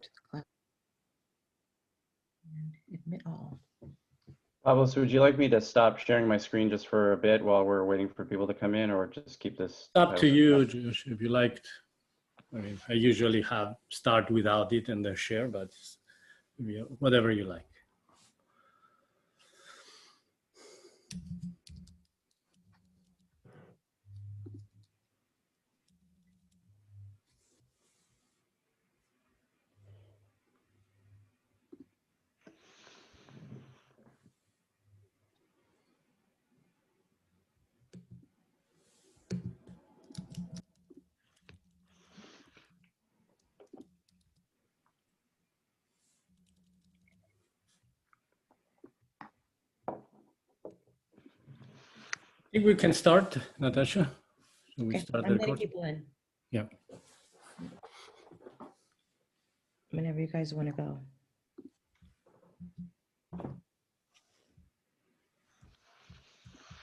to the class and admit all. Pablo, so would you like me to stop sharing my screen just for a bit while we're waiting for people to come in, or just keep this? Up to you, Josh, if you liked. I mean, I usually have start without it and then share, but whatever you like. I think we can start, Natasha. So we Okay, start I'm the letting recording. people in. Yeah. Whenever you guys want to go.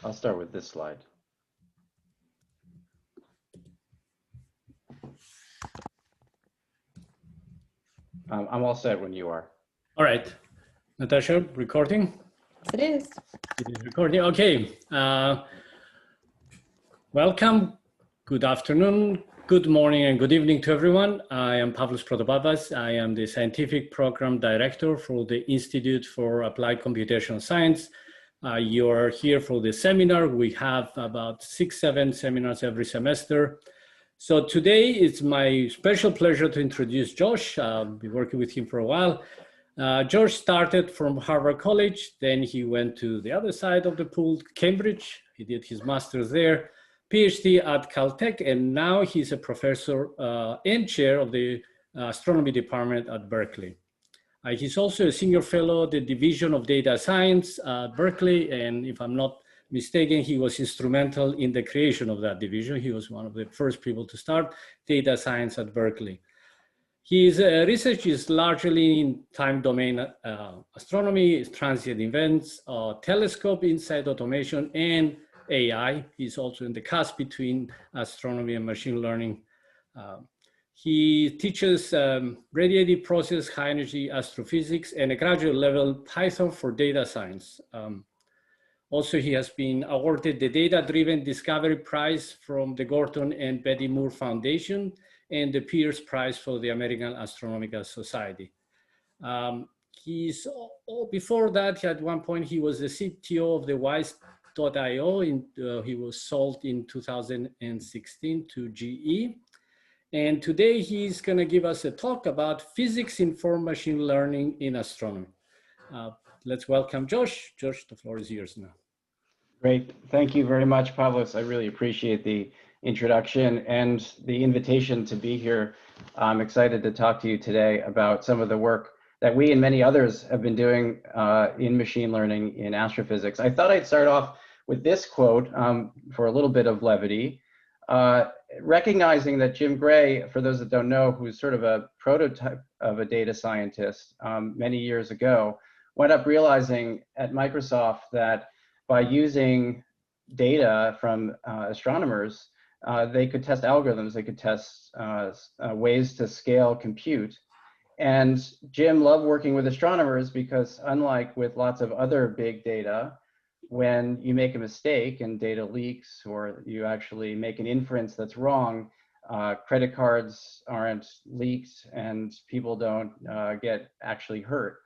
I'll start with this slide. I'm all set when you are. All right, Natasha, recording? Yes, it is. It is recording. Okay. Welcome. Good afternoon, good morning, and good evening to everyone. I am Pavlos Protopappas. I am the Scientific Program Director for the Institute for Applied Computational Science. You are here for the seminar. We have about 6-7 seminars every semester. So today it's my special pleasure to introduce Josh. I'll be working with him for a while. Josh started from Harvard College, then he went to the other side of the pool, Cambridge. He did his master's there, PhD at Caltech, and now he's a professor and chair of the astronomy department at Berkeley. He's also a senior fellow at the Division of Data Science at Berkeley, and if I'm not mistaken, he was instrumental in the creation of that division. He was one of the first people to start data science at Berkeley. His research is largely in time domain astronomy, transient events, telescope inside automation, and AI. He's also in the cusp between astronomy and machine learning. He teaches radiative process, high energy astrophysics, and a graduate level Python for data science. Also, he has been awarded the Data-Driven Discovery Prize from the Gordon and Betty Moore Foundation and the Pierce Prize for the American Astronomical Society. Before that, at one point, he was the CTO of the Wise.io. He was sold in 2016 to GE. And today he's gonna give us a talk about physics-informed machine learning in astronomy. Let's welcome Josh. Josh, the floor is yours now. Great. Thank you very much, Pavlos. I really appreciate the introduction and the invitation to be here. I'm excited to talk to you today about some of the work that we and many others have been doing in machine learning in astrophysics. I thought I'd start off with this quote for a little bit of levity, recognizing that Jim Gray, for those that don't know, who's sort of a prototype of a data scientist many years ago, wound up realizing at Microsoft that by using data from astronomers, they could test algorithms, they could test ways to scale compute. And Jim loved working with astronomers because unlike with lots of other big data, when you make a mistake and data leaks or you actually make an inference that's wrong, credit cards aren't leaked and people don't get actually hurt.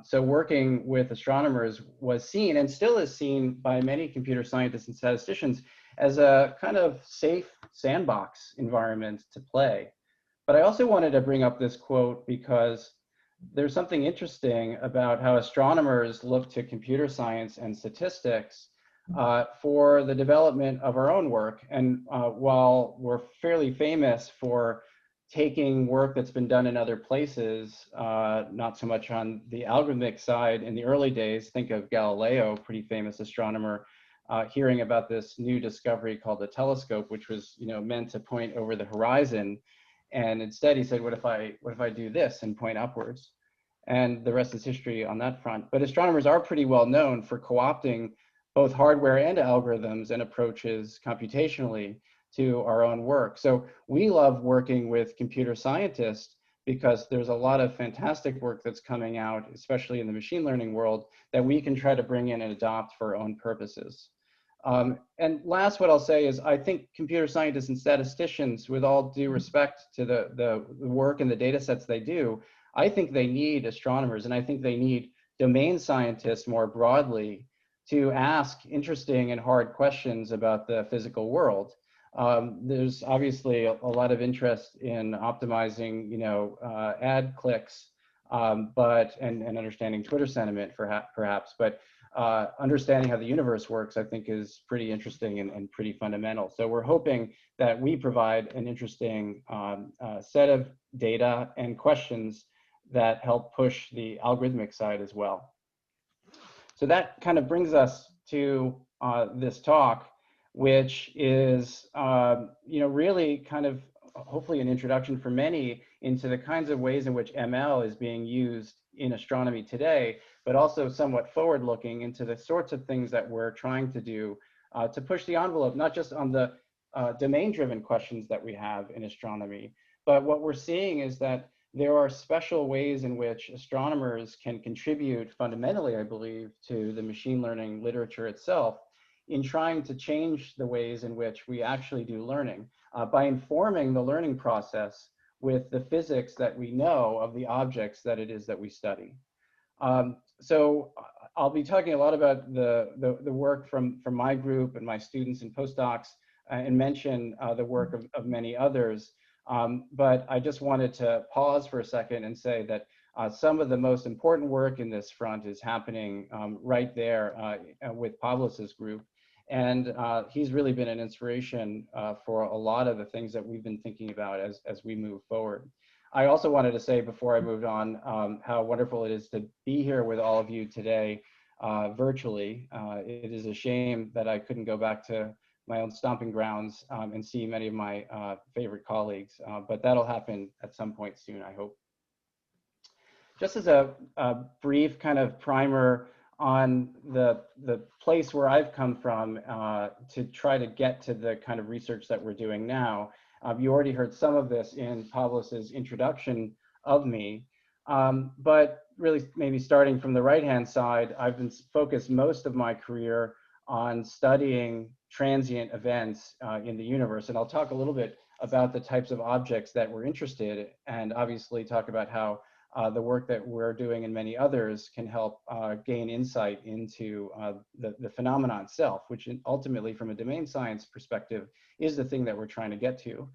So working with astronomers was seen and still is seen by many computer scientists and statisticians as a kind of safe sandbox environment to play. But I also wanted to bring up this quote because there's something interesting about how astronomers look to computer science and statistics for the development of our own work. And while we're fairly famous for taking work that's been done in other places, not so much on the algorithmic side in the early days, think of Galileo, pretty famous astronomer, hearing about this new discovery called the telescope, which was meant to point over the horizon. And instead he said, what if I do this and point upwards? And the rest is history on that front. But astronomers are pretty well known for co-opting both hardware and algorithms and approaches computationally to our own work. So we love working with computer scientists because there's a lot of fantastic work that's coming out, especially in the machine learning world, that we can try to bring in and adopt for our own purposes. And last, what I'll say is I think computer scientists and statisticians, with all due respect to the work and the data sets they do, I think they need astronomers, and I think they need domain scientists more broadly to ask interesting and hard questions about the physical world. There's obviously a lot of interest in optimizing, ad clicks, and understanding Twitter sentiment perhaps, but understanding how the universe works, I think, is pretty interesting and pretty fundamental. So we're hoping that we provide an interesting set of data and questions that help push the algorithmic side as well. So that kind of brings us to this talk, which is, really kind of hopefully an introduction for many into the kinds of ways in which ML is being used in astronomy today, but also somewhat forward-looking into the sorts of things that we're trying to do to push the envelope, not just on the domain-driven questions that we have in astronomy, but what we're seeing is that there are special ways in which astronomers can contribute fundamentally, I believe, to the machine learning literature itself in trying to change the ways in which we actually do learning by informing the learning process with the physics that we know of the objects that it is that we study. So I'll be talking a lot about the work from my group and my students and postdocs and mention the work of many others. But I just wanted to pause for a second and say that some of the most important work in this front is happening right there with Pavlos's group. And he's really been an inspiration for a lot of the things that we've been thinking about as we move forward. I also wanted to say before I moved on how wonderful it is to be here with all of you today virtually. It is a shame that I couldn't go back to my own stomping grounds and see many of my favorite colleagues, but that'll happen at some point soon, I hope. Just as a brief kind of primer on the place where I've come from to try to get to the kind of research that we're doing now. You already heard some of this in Pavlos's introduction of me, but really maybe starting from the right-hand side, I've been focused most of my career on studying transient events in the universe. And I'll talk a little bit about the types of objects that we're interested in, and obviously talk about how the work that we're doing and many others can help gain insight into the phenomenon itself, which ultimately from a domain science perspective is the thing that we're trying to get to.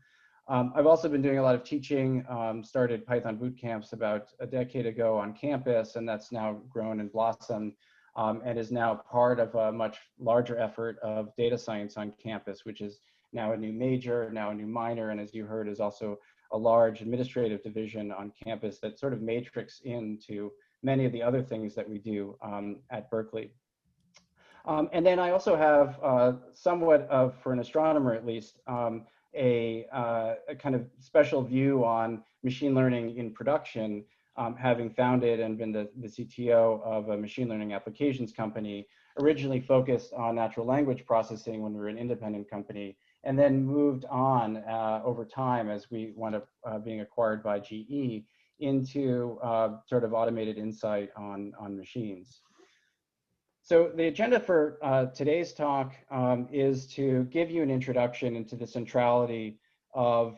I've also been doing a lot of teaching, started Python boot camps about a decade ago on campus, and that's now grown and blossomed and is now part of a much larger effort of data science on campus, which is now a new major, now a new minor, and as you heard is also a large administrative division on campus that sort of matrix into many of the other things that we do at Berkeley. And then I also have somewhat of, for an astronomer at least, a kind of special view on machine learning in production, having founded and been the CTO of a machine learning applications company, originally focused on natural language processing when we were an independent company, and then moved on over time as we wound up being acquired by GE into sort of automated insight on machines. So the agenda for today's talk is to give you an introduction into the centrality of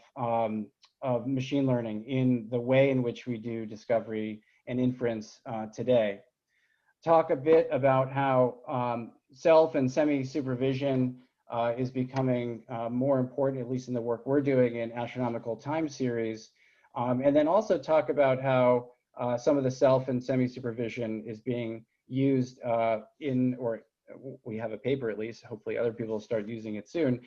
machine learning in the way in which we do discovery and inference today. Talk a bit about how self and semi-supervision is becoming more important, at least in the work we're doing in astronomical time series. And then also talk about how some of the self and semi-supervision is being used or we have a paper at least, hopefully other people will start using it soon,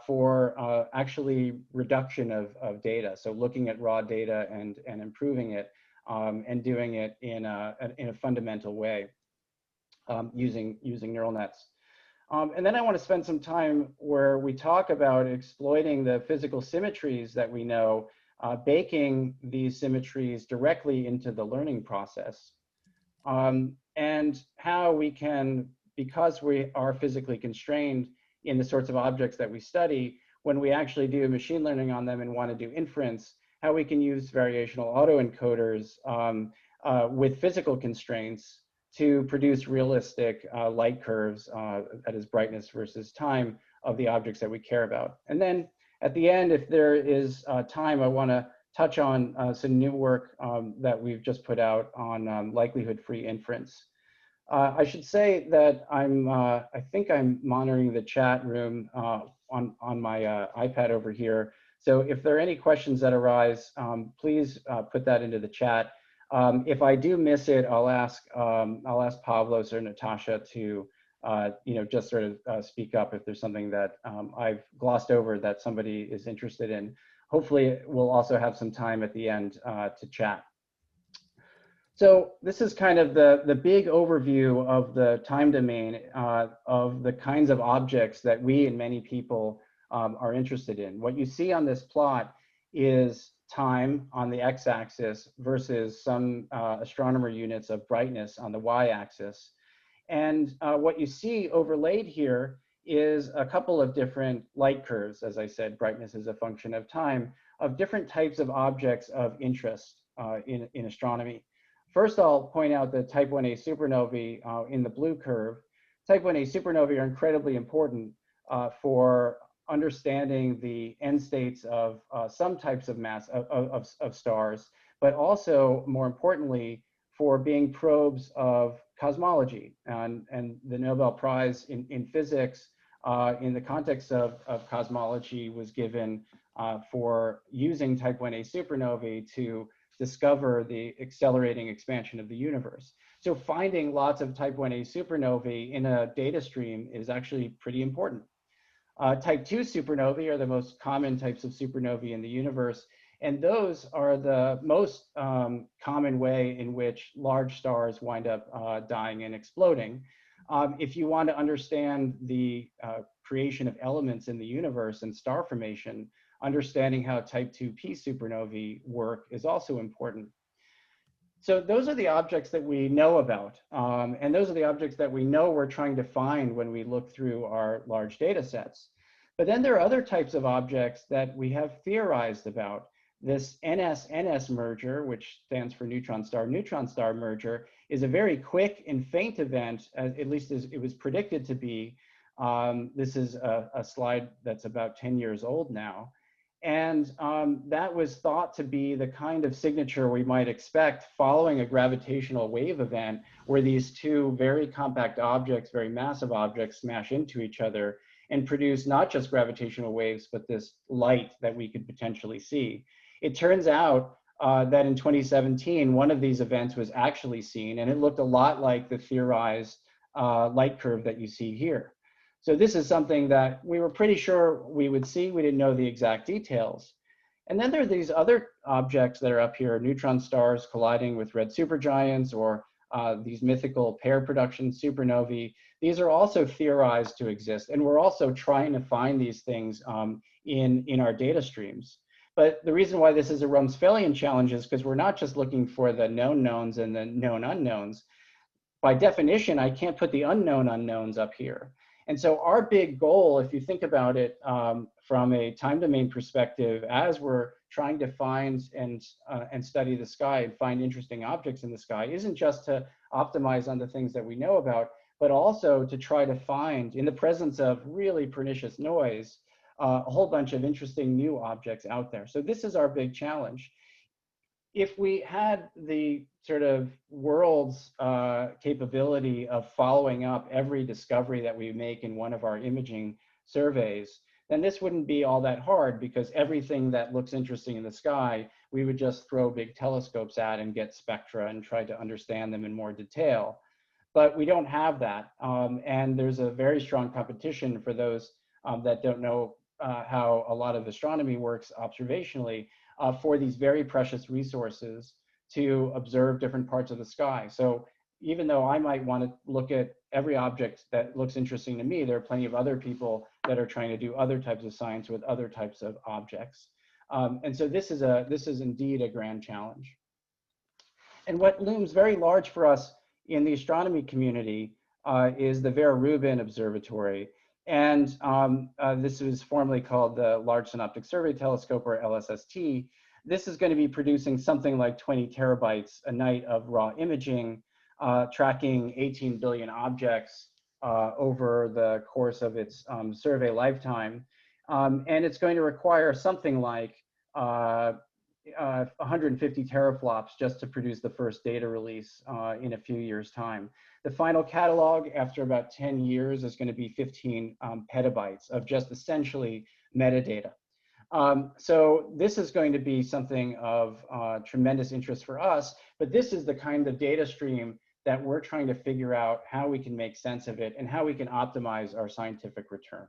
for actually reduction of data. So looking at raw data and improving it and doing it in a fundamental way using neural nets. And then I want to spend some time where we talk about exploiting the physical symmetries that we know, baking these symmetries directly into the learning process. And how we can, because we are physically constrained in the sorts of objects that we study, when we actually do machine learning on them and want to do inference, how we can use variational autoencoders with physical constraints to produce realistic light curves, that is brightness versus time, of the objects that we care about. And then at the end, if there is time, I want to touch on some new work that we've just put out on likelihood-free inference. I should say that I think I'm monitoring the chat room on my iPad over here. So if there are any questions that arise, please put that into the chat. If I do miss it, I'll ask Pavlos or Natasha to just sort of speak up if there's something that I've glossed over that somebody is interested in. Hopefully, we'll also have some time at the end to chat. So this is kind of the big overview of the time domain of the kinds of objects that we and many people are interested in. What you see on this plot is time on the x-axis versus some astronomer units of brightness on the y-axis. And what you see overlaid here is a couple of different light curves. As I said, brightness is a function of time, of different types of objects of interest in astronomy. First, I'll point out the type 1a supernovae in the blue curve. Type 1a supernovae are incredibly important for understanding the end states of some types of stars, but also, more importantly, for being probes of cosmology. And the Nobel Prize in physics in the context of cosmology was given for using type 1a supernovae to discover the accelerating expansion of the universe. So finding lots of type 1a supernovae in a data stream is actually pretty important. Type 2 supernovae are the most common types of supernovae in the universe, and those are the most common way in which large stars wind up dying and exploding. If you want to understand the creation of elements in the universe and star formation, understanding how type 2p supernovae work is also important. So those are the objects that we know about, and those are the objects that we know we're trying to find when we look through our large data sets. But then there are other types of objects that we have theorized about. This NS-NS merger, which stands for neutron star merger, is a very quick and faint event, at least as it was predicted to be. This is a slide that's about 10 years old now. And that was thought to be the kind of signature we might expect following a gravitational wave event where these two very compact objects, very massive objects, smash into each other and produce not just gravitational waves, but this light that we could potentially see. It turns out that in 2017, one of these events was actually seen, and it looked a lot like the theorized light curve that you see here. So this is something that we were pretty sure we would see. We didn't know the exact details. And then there are these other objects that are up here, neutron stars colliding with red supergiants, or these mythical pair production supernovae. These are also theorized to exist, and we're also trying to find these things in our data streams. But the reason why this is a Rumsfeldian challenge is because we're not just looking for the known knowns and the known unknowns. By definition, I can't put the unknown unknowns up here. And so our big goal, if you think about it from a time domain perspective, as we're trying to find and study the sky and find interesting objects in the sky, isn't just to optimize on the things that we know about, but also to try to find, in the presence of really pernicious noise, a whole bunch of interesting new objects out there. So this is our big challenge. If we had the sort of world's capability of following up every discovery that we make in one of our imaging surveys, then this wouldn't be all that hard, because everything that looks interesting in the sky, we would just throw big telescopes at and get spectra and try to understand them in more detail. But we don't have that. And there's a very strong competition for those that don't know how a lot of astronomy works observationally, for these very precious resources to observe different parts of the sky. So even though I might want to look at every object that looks interesting to me, there are plenty of other people that are trying to do other types of science with other types of objects. And so this is indeed a grand challenge. And what looms very large for us in the astronomy community is the Vera Rubin Observatory. And this was formerly called the Large Synoptic Survey Telescope, or LSST. this is going to be producing something like 20 terabytes a night of raw imaging, tracking 18 billion objects over the course of its survey lifetime. And it's going to require something like 150 teraflops just to produce the first data release in a few years' time. The final catalog, after about 10 years, is going to be 15 petabytes of just essentially metadata. So this is going to be something of tremendous interest for us, but this is the kind of data stream that we're trying to figure out how we can make sense of it and how we can optimize our scientific return.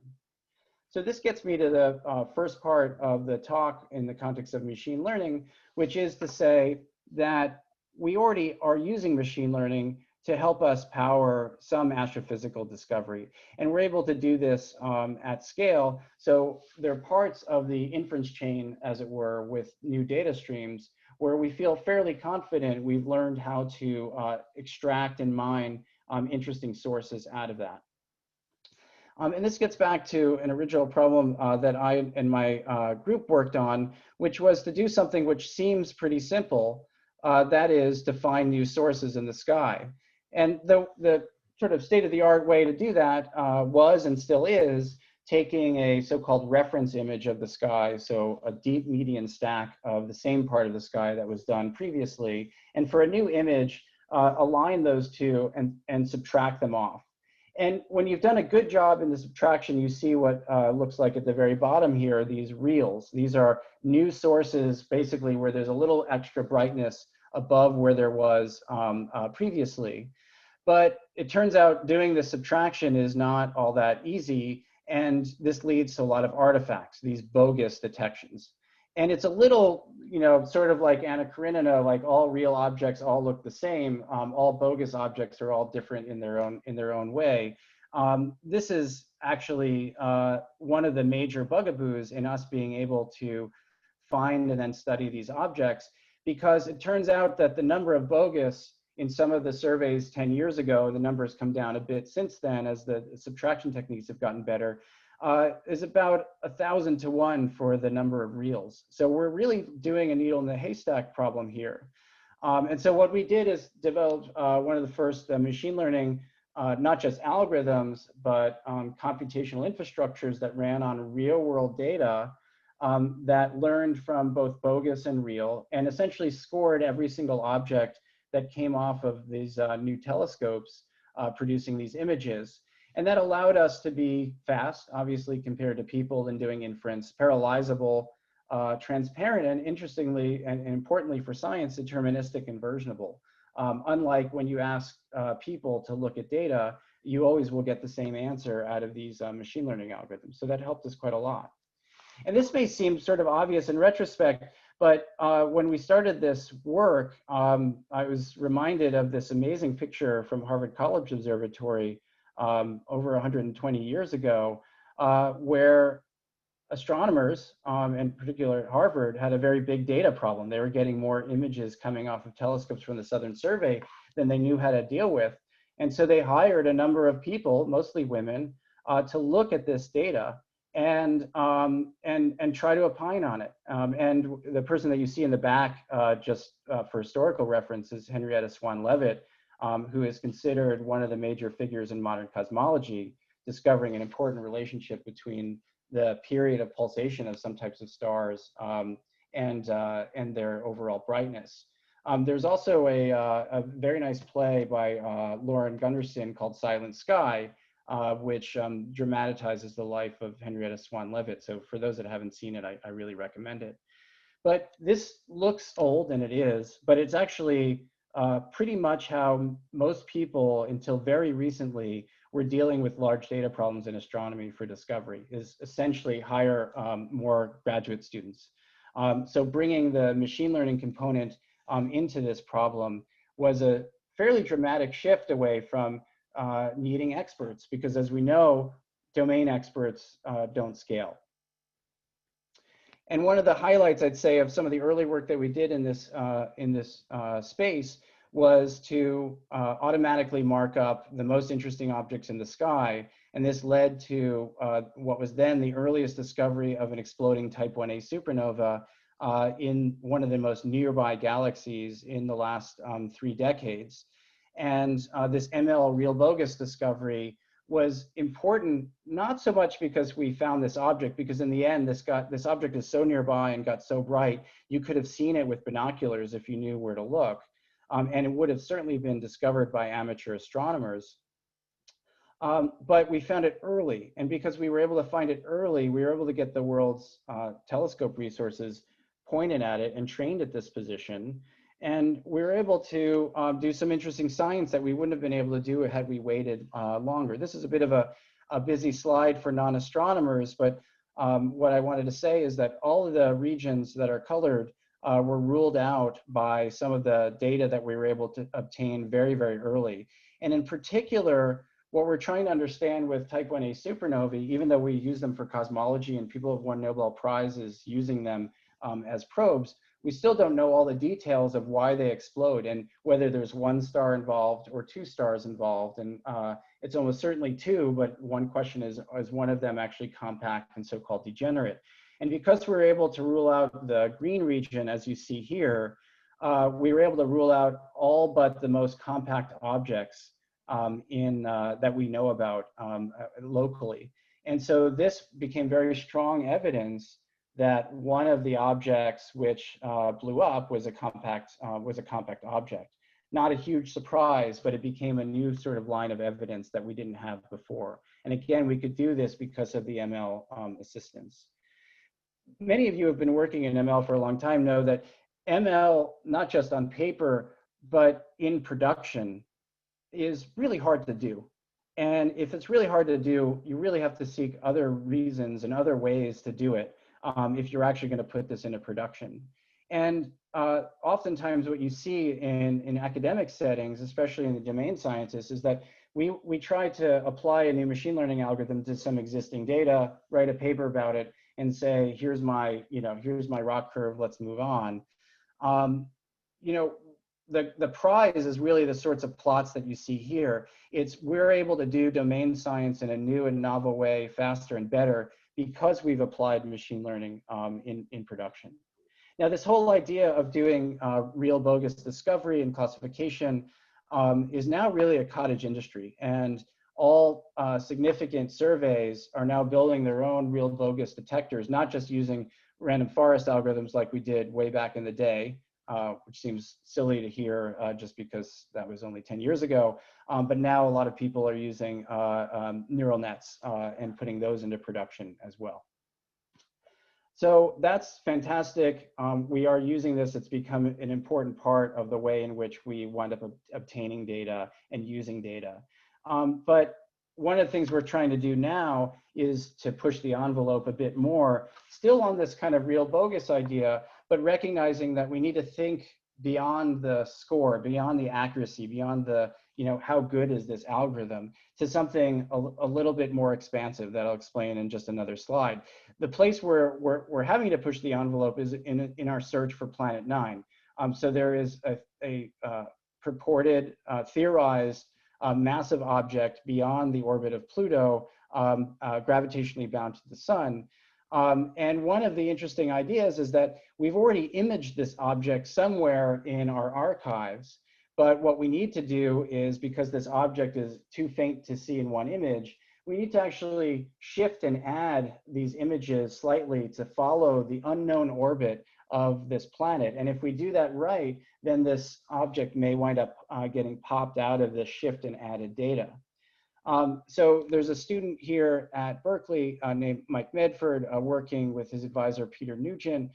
So this gets me to the first part of the talk in the context of machine learning, which is to say that we already are using machine learning to help us power some astrophysical discovery. And we're able to do this at scale. So there are parts of the inference chain, as it were, with new data streams where we feel fairly confident we've learned how to extract and mine interesting sources out of that. And this gets back to an original problem that I and my group worked on, which was to do something which seems pretty simple, that is to find new sources in the sky. And the sort of state-of-the-art way to do that was and still is taking a so-called reference image of the sky, so a deep median stack of the same part of the sky that was done previously, and for a new image, align those two and subtract them off. And when you've done a good job in the subtraction, you see what looks like at the very bottom here, these reals. These are new sources, basically, where there's a little extra brightness above where there was previously. But it turns out doing the subtraction is not all that easy, and this leads to a lot of artifacts, these bogus detections. And it's a little, you know, sort of like Anna Karenina, like all real objects all look the same. All bogus objects are all different in their own way. This is actually one of the major bugaboos in us being able to find and then study these objects, because it turns out that the number of bogus in some of the surveys 10 years ago, the numbers come down a bit since then as the subtraction techniques have gotten better, is about 1,000 to 1 for the number of reals. So we're really doing a needle in the haystack problem here. And so what we did is developed one of the first machine learning, not just algorithms, but computational infrastructures that ran on real world data that learned from both bogus and real, and essentially scored every single object that came off of these new telescopes producing these images. And that allowed us to be fast, obviously, compared to people in doing inference, parallelizable, transparent, and interestingly, and importantly for science, deterministic and versionable. Unlike when you ask people to look at data, you always will get the same answer out of these machine learning algorithms. So that helped us quite a lot. And this may seem sort of obvious in retrospect, but when we started this work, I was reminded of this amazing picture from Harvard College Observatory over 120 years ago, where astronomers, in particular at Harvard, had a very big data problem. They were getting more images coming off of telescopes from the Southern Survey than they knew how to deal with. And so they hired a number of people, mostly women, to look at this data and try to opine on it. And the person that you see in the back, just for historical reference, is Henrietta Swan Leavitt, who is considered one of the major figures in modern cosmology, discovering an important relationship between the period of pulsation of some types of stars and their overall brightness. There's also a very nice play by Lauren Gunderson called Silent Sky, which dramatizes the life of Henrietta Swan Leavitt. So for those that haven't seen it, I really recommend it. But this looks old, and it is, but it's actually pretty much how most people until very recently were dealing with large data problems in astronomy for discovery, is essentially hire more graduate students. So bringing the machine learning component into this problem was a fairly dramatic shift away from needing experts, because as we know, domain experts don't scale. And one of the highlights, I'd say, of some of the early work that we did in this space was to automatically mark up the most interesting objects in the sky. And this led to what was then the earliest discovery of an exploding type 1a supernova in one of the most nearby galaxies in the last 3 decades. And this ML real bogus discovery was important, not so much because we found this object, because in the end, this object is so nearby and got so bright, you could have seen it with binoculars if you knew where to look. And it would have certainly been discovered by amateur astronomers. But we found it early. And because we were able to find it early, we were able to get the world's telescope resources pointed at it and trained at this position. And we were able to do some interesting science that we wouldn't have been able to do had we waited longer. This is a bit of a busy slide for non-astronomers, but what I wanted to say is that all of the regions that are colored were ruled out by some of the data that we were able to obtain very, very early. And in particular, what we're trying to understand with type 1a supernovae, even though we use them for cosmology and people have won Nobel Prizes using them as probes, we still don't know all the details of why they explode and whether there's 1 star involved or 2 stars involved. And it's almost certainly 2, but one question is one of them actually compact and so-called degenerate? And because we were able to rule out the green region, as you see here, we were able to rule out all but the most compact objects that we know about locally. And so this became very strong evidence that one of the objects which blew up was a compact object. Not a huge surprise, but it became a new sort of line of evidence that we didn't have before. And again, we could do this because of the ML assistance. Many of you have been working in ML for a long time know that ML, not just on paper, but in production, is really hard to do. And if it's really hard to do, you really have to seek other reasons and other ways to do it if you're actually going to put this into production. And oftentimes what you see in academic settings, especially in the domain scientists, is that we try to apply a new machine learning algorithm to some existing data, write a paper about it, and say, here's my ROC curve, let's move on. The prize is really the sorts of plots that you see here. We're able to do domain science in a new and novel way, faster and better, because we've applied machine learning in production. Now, this whole idea of doing real bogus discovery and classification is now really a cottage industry, and all significant surveys are now building their own real bogus detectors, not just using random forest algorithms like we did way back in the day, which seems silly to hear just because that was only 10 years ago. But now a lot of people are using neural nets and putting those into production as well. So that's fantastic. We are using this. It's become an important part of the way in which we wind up obtaining data and using data. But one of the things we're trying to do now is to push the envelope a bit more, still on this kind of real bogus idea, but recognizing that we need to think beyond the score, beyond the accuracy, beyond the, how good is this algorithm, to something a little bit more expansive that I'll explain in just another slide. The place where we're having to push the envelope is in our search for Planet 9. So there is a purported, theorized massive object beyond the orbit of Pluto, gravitationally bound to the sun. And one of the interesting ideas is that we've already imaged this object somewhere in our archives, but what we need to do is, because this object is too faint to see in one image, we need to actually shift and add these images slightly to follow the unknown orbit of this planet. And if we do that right, then this object may wind up getting popped out of the shift and added data. So there's a student here at Berkeley named Mike Medford working with his advisor, Peter Nugent,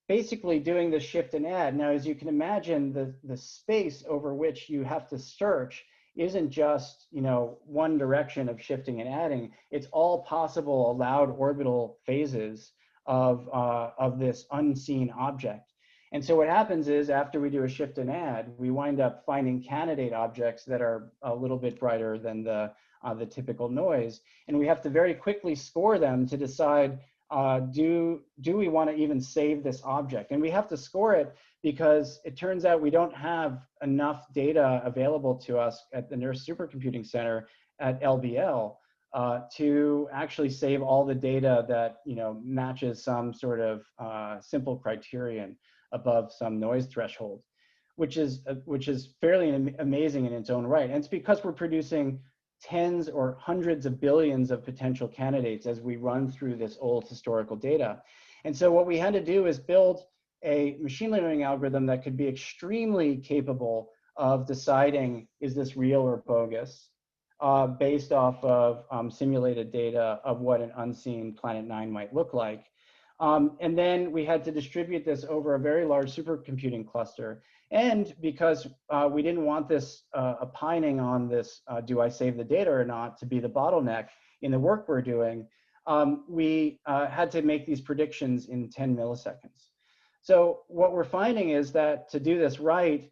basically doing the shift and add. Now, as you can imagine, the space over which you have to search isn't just one direction of shifting and adding. It's all possible allowed orbital phases of this unseen object. And so what happens is, after we do a shift and add, we wind up finding candidate objects that are a little bit brighter than the typical noise. And we have to very quickly score them to decide, do we want to even save this object? And we have to score it because it turns out we don't have enough data available to us at the NERSC Supercomputing Center at LBL to actually save all the data that matches some sort of simple criterion above some noise threshold, which is fairly amazing in its own right. And it's because we're producing tens or hundreds of billions of potential candidates as we run through this old historical data. And so what we had to do is build a machine learning algorithm that could be extremely capable of deciding, is this real or bogus, based off of simulated data of what an unseen Planet 9 might look like. And then we had to distribute this over a very large supercomputing cluster. And because we didn't want this opining on this, do I save the data or not, to be the bottleneck in the work we're doing, we had to make these predictions in 10 milliseconds. So what we're finding is that to do this right,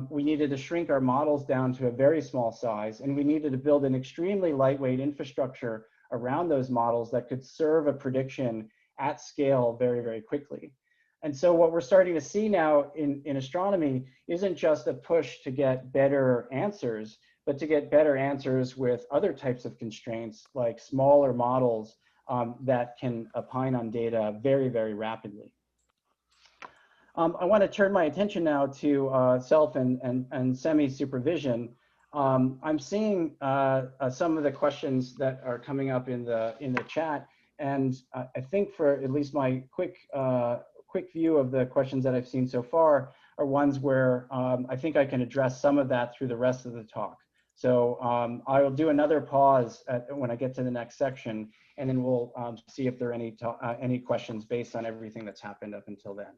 we needed to shrink our models down to a very small size, and we needed to build an extremely lightweight infrastructure around those models that could serve a prediction at scale very, very quickly. And so what we're starting to see now in astronomy isn't just a push to get better answers, but to get better answers with other types of constraints, like smaller models that can opine on data very, very rapidly. I want to turn my attention now to self and semi-supervision. I'm seeing some of the questions that are coming up in the chat, and I think for at least my quick view of the questions that I've seen so far are ones where I think I can address some of that through the rest of the talk. So I will do another pause when I get to the next section, and then we'll see if there are any questions based on everything that's happened up until then.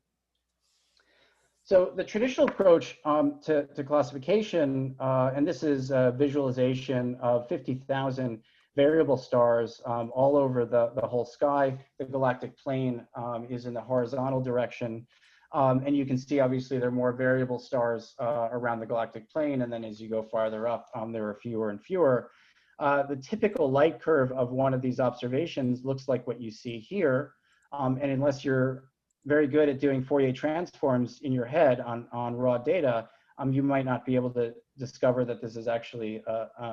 So the traditional approach to classification, and this is a visualization of 50,000 variable stars all over the whole sky. The galactic plane is in the horizontal direction. And you can see, obviously, there are more variable stars around the galactic plane. And then as you go farther up, there are fewer and fewer. The typical light curve of one of these observations looks like what you see here. And unless you're very good at doing Fourier transforms in your head on raw data, you might not be able to discover that this is actually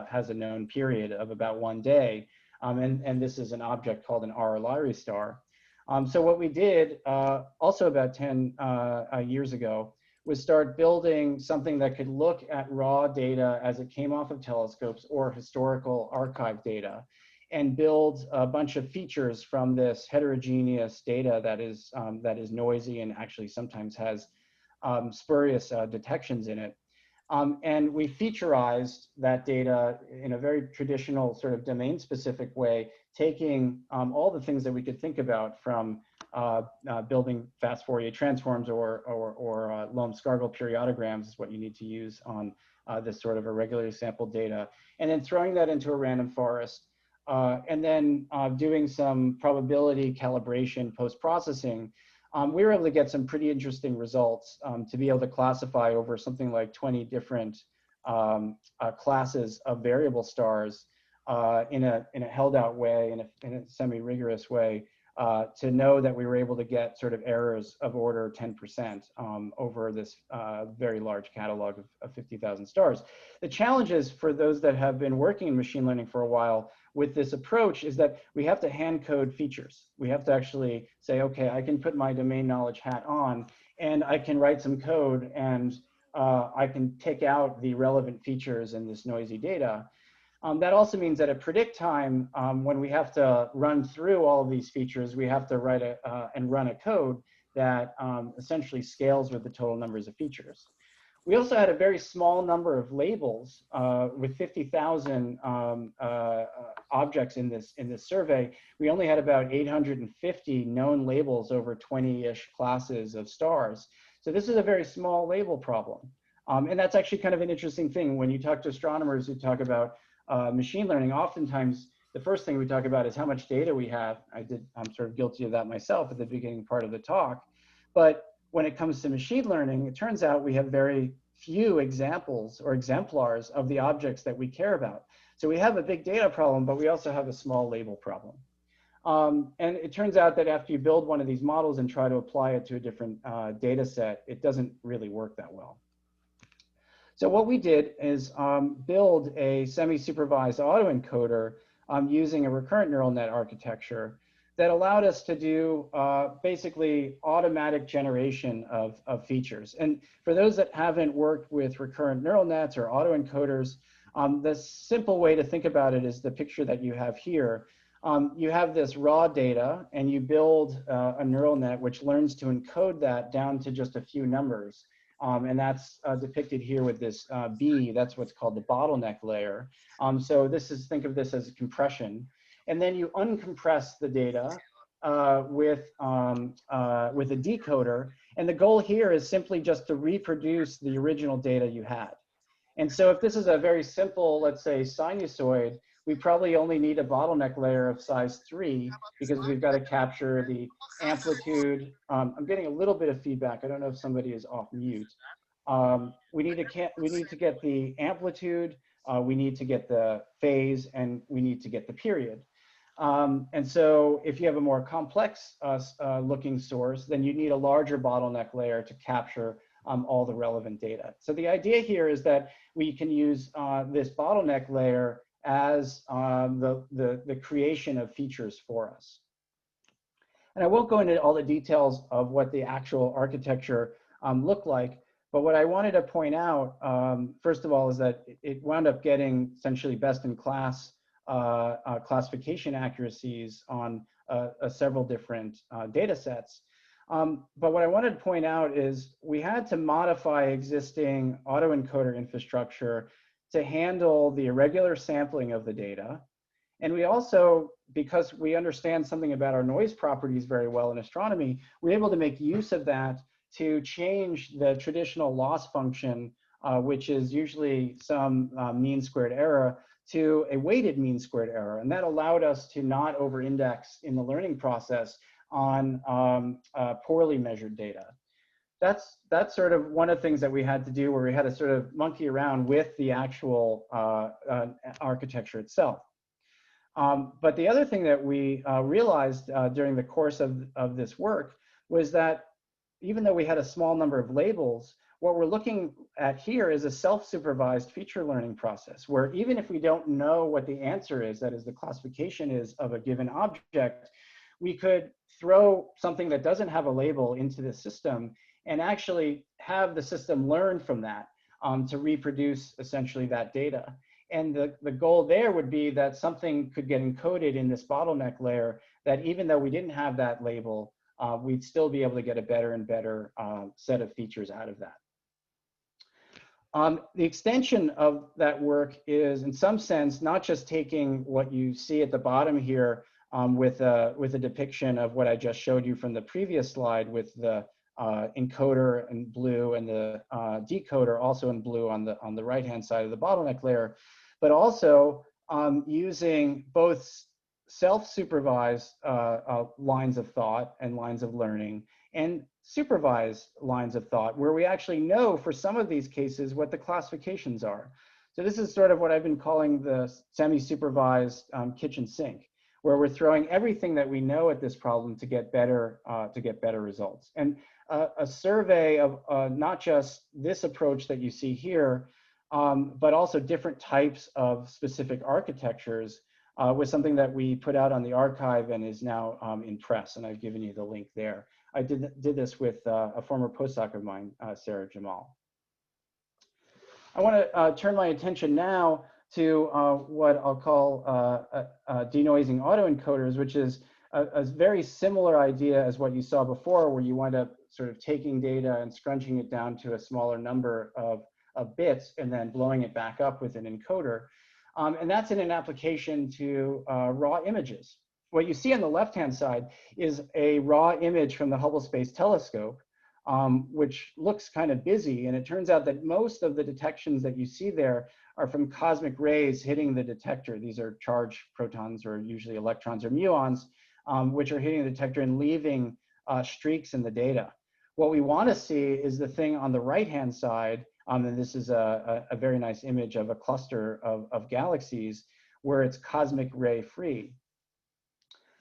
has a known period of about 1 day. And this is an object called an R. Lyrae star. So what we did also about 10 years ago was start building something that could look at raw data as it came off of telescopes or historical archive data, and build a bunch of features from this heterogeneous data that is noisy and actually sometimes has spurious detections in it. And we featurized that data in a very traditional sort of domain-specific way, taking all the things that we could think about from building fast Fourier transforms or Loam-Scargill periodograms is what you need to use on this sort of irregularly sampled data, and then throwing that into a random forest, and then doing some probability calibration post-processing. We were able to get some pretty interesting results to be able to classify over something like 20 different classes of variable stars in a held out way, in a semi-rigorous way, to know that we were able to get sort of errors of order 10% over this very large catalog of 50,000 stars. The challenges for those that have been working in machine learning for a while with this approach is that we have to hand code features. We have to actually say, okay, I can put my domain knowledge hat on and I can write some code and I can take out the relevant features in this noisy data. That also means that at predict time, when we have to run through all of these features, we have to write and run a code that essentially scales with the total numbers of features. We also had a very small number of labels with 50,000 objects in this survey. We only had about 850 known labels over 20-ish classes of stars. So this is a very small label problem. And that's actually kind of an interesting thing. When you talk to astronomers who talk about machine learning, oftentimes the first thing we talk about is how much data we have. I'm sort of guilty of that myself at the beginning part of the talk. But when it comes to machine learning, it turns out we have very few examples or exemplars of the objects that we care about. So we have a big data problem, but we also have a small label problem. And it turns out that after you build one of these models and try to apply it to a different data set, it doesn't really work that well. So what we did is build a semi-supervised autoencoder using a recurrent neural net architecture that allowed us to do basically automatic generation of features. And for those that haven't worked with recurrent neural nets or autoencoders, the simple way to think about it is the picture that you have here. You have this raw data and you build a neural net which learns to encode that down to just a few numbers. And that's depicted here with this B, that's what's called the bottleneck layer. So think of this as a compression. And then you uncompress the data with a decoder. And the goal here is simply just to reproduce the original data you had. And so if this is a very simple, let's say, sinusoid, we probably only need a bottleneck layer of size 3 because we've got to capture the amplitude. I'm getting a little bit of feedback. I don't know if somebody is off mute. We need to get the amplitude, we need to get the phase, and we need to get the period. And so if you have a more complex looking source, then you need a larger bottleneck layer to capture all the relevant data. So the idea here is that we can use this bottleneck layer as the creation of features for us. And I won't go into all the details of what the actual architecture looked like, but what I wanted to point out, first of all, is that it wound up getting essentially best in class classification accuracies on several different data sets. But what I wanted to point out is we had to modify existing autoencoder infrastructure to handle the irregular sampling of the data. And we also, because we understand something about our noise properties very well in astronomy, we're able to make use of that to change the traditional loss function, which is usually some mean squared error, to a weighted mean squared error. And that allowed us to not over-index in the learning process on poorly measured data. That's sort of one of the things that we had to do, where we had to sort of monkey around with the actual architecture itself. But the other thing that we realized during the course of this work was that even though we had a small number of labels, what we're looking at here is a self-supervised feature learning process, where even if we don't know what the answer is, that is the classification is of a given object, we could throw something that doesn't have a label into the system and actually have the system learn from that to reproduce essentially that data. And the goal there would be that something could get encoded in this bottleneck layer that even though we didn't have that label, we'd still be able to get a better and better set of features out of that. The extension of that work is, in some sense, not just taking what you see at the bottom here with a depiction of what I just showed you from the previous slide with the encoder in blue and the decoder also in blue on the right-hand side of the bottleneck layer, but also using both self-supervised lines of thought and lines of learning and supervised lines of thought, where we actually know for some of these cases what the classifications are. So this is sort of what I've been calling the semi-supervised kitchen sink, where we're throwing everything that we know at this problem to get better results. And a survey of not just this approach that you see here, but also different types of specific architectures was something that we put out on the archive and is now in press, and I've given you the link there. I did this with a former postdoc of mine, Sarah Jamal. I want to turn my attention now to what I'll call denoising autoencoders, which is a very similar idea as what you saw before, where you wind up sort of taking data and scrunching it down to a smaller number of bits and then blowing it back up with an encoder. And that's in an application to raw images. What you see on the left-hand side is a raw image from the Hubble Space Telescope, which looks kind of busy. And it turns out that most of the detections that you see there are from cosmic rays hitting the detector. These are charged protons, or usually electrons or muons, which are hitting the detector and leaving streaks in the data. What we want to see is the thing on the right-hand side, and this is a very nice image of a cluster of galaxies where it's cosmic ray free.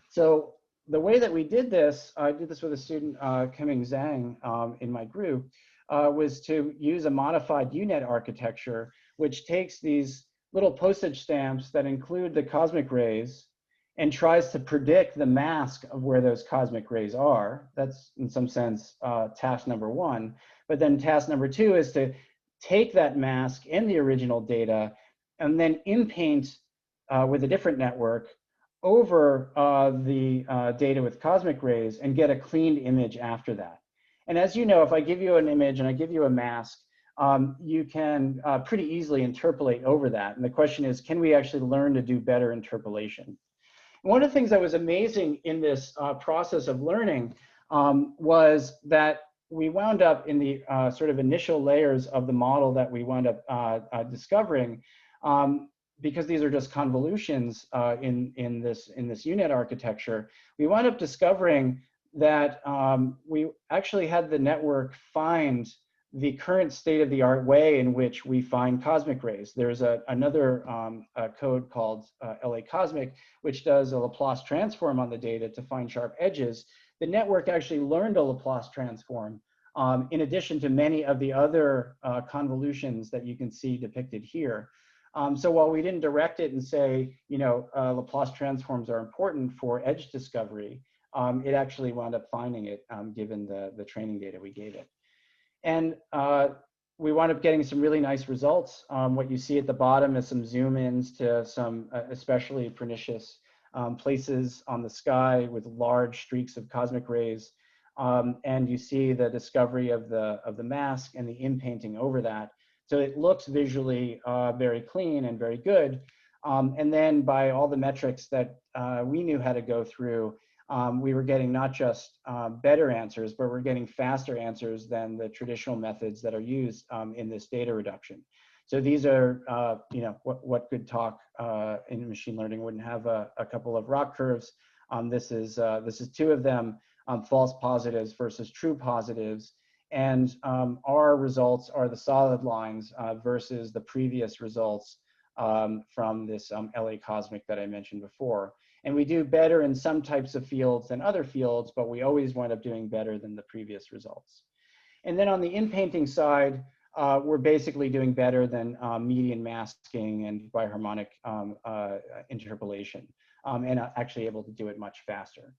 So the way that we did this, I did this with a student, Keming Zhang, in my group, was to use a modified UNet architecture, which takes these little postage stamps that include the cosmic rays and tries to predict the mask of where those cosmic rays are. That's in some sense task number one. But then task number two is to take that mask and the original data and then inpaint with a different network over the data with cosmic rays and get a cleaned image after that. And as you know, if I give you an image and I give you a mask, you can pretty easily interpolate over that. And the question is, can we actually learn to do better interpolation? One of the things that was amazing in this process of learning was that we wound up in the sort of initial layers of the model that we wound up discovering, because these are just convolutions in this U-Net architecture. We wound up discovering that we actually had the network find the current state-of-the-art way in which we find cosmic rays. There's another code called LA Cosmic, which does a Laplace transform on the data to find sharp edges. The network actually learned a Laplace transform in addition to many of the other convolutions that you can see depicted here. So while we didn't direct it and say, you know, Laplace transforms are important for edge discovery, it actually wound up finding it given the training data we gave it. And we wound up getting some really nice results. What you see at the bottom is some zoom ins to some especially pernicious places on the sky with large streaks of cosmic rays. And you see the discovery of the mask and the inpainting over that. So it looks visually very clean and very good. And then by all the metrics that we knew how to go through, we were getting not just better answers, but we're getting faster answers than the traditional methods that are used in this data reduction. So these are, you know, what good talk in machine learning wouldn't have a couple of ROC curves. This is two of them, false positives versus true positives. And our results are the solid lines versus the previous results from this LA Cosmic that I mentioned before. And we do better in some types of fields than other fields, but we always wind up doing better than the previous results. And then on the inpainting side, we're basically doing better than median masking and biharmonic interpolation, and actually able to do it much faster.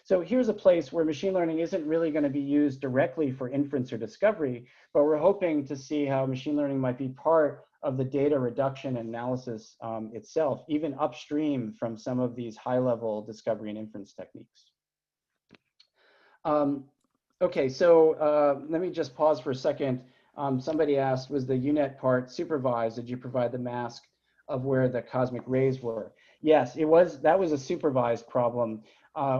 So here's a place where machine learning isn't really going to be used directly for inference or discovery, but we're hoping to see how machine learning might be part of the data reduction and analysis itself, even upstream from some of these high-level discovery and inference techniques. Okay, so let me just pause for a second. Somebody asked, was the U-Net part supervised? Did you provide the mask of where the cosmic rays were? Yes, it was. That was a supervised problem.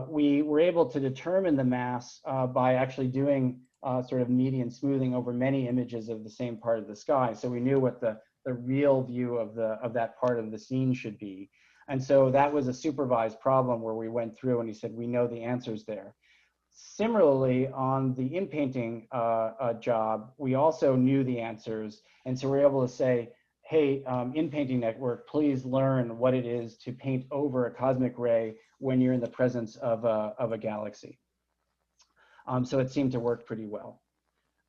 We were able to determine the mass by actually doing sort of median smoothing over many images of the same part of the sky. So we knew what the real view of that part of the scene should be. And so that was a supervised problem where we went through and he said, we know the answers there. Similarly, on the inpainting job, we also knew the answers. And so we're able to say, hey, inpainting network, please learn what it is to paint over a cosmic ray when you're in the presence of a galaxy. So it seemed to work pretty well.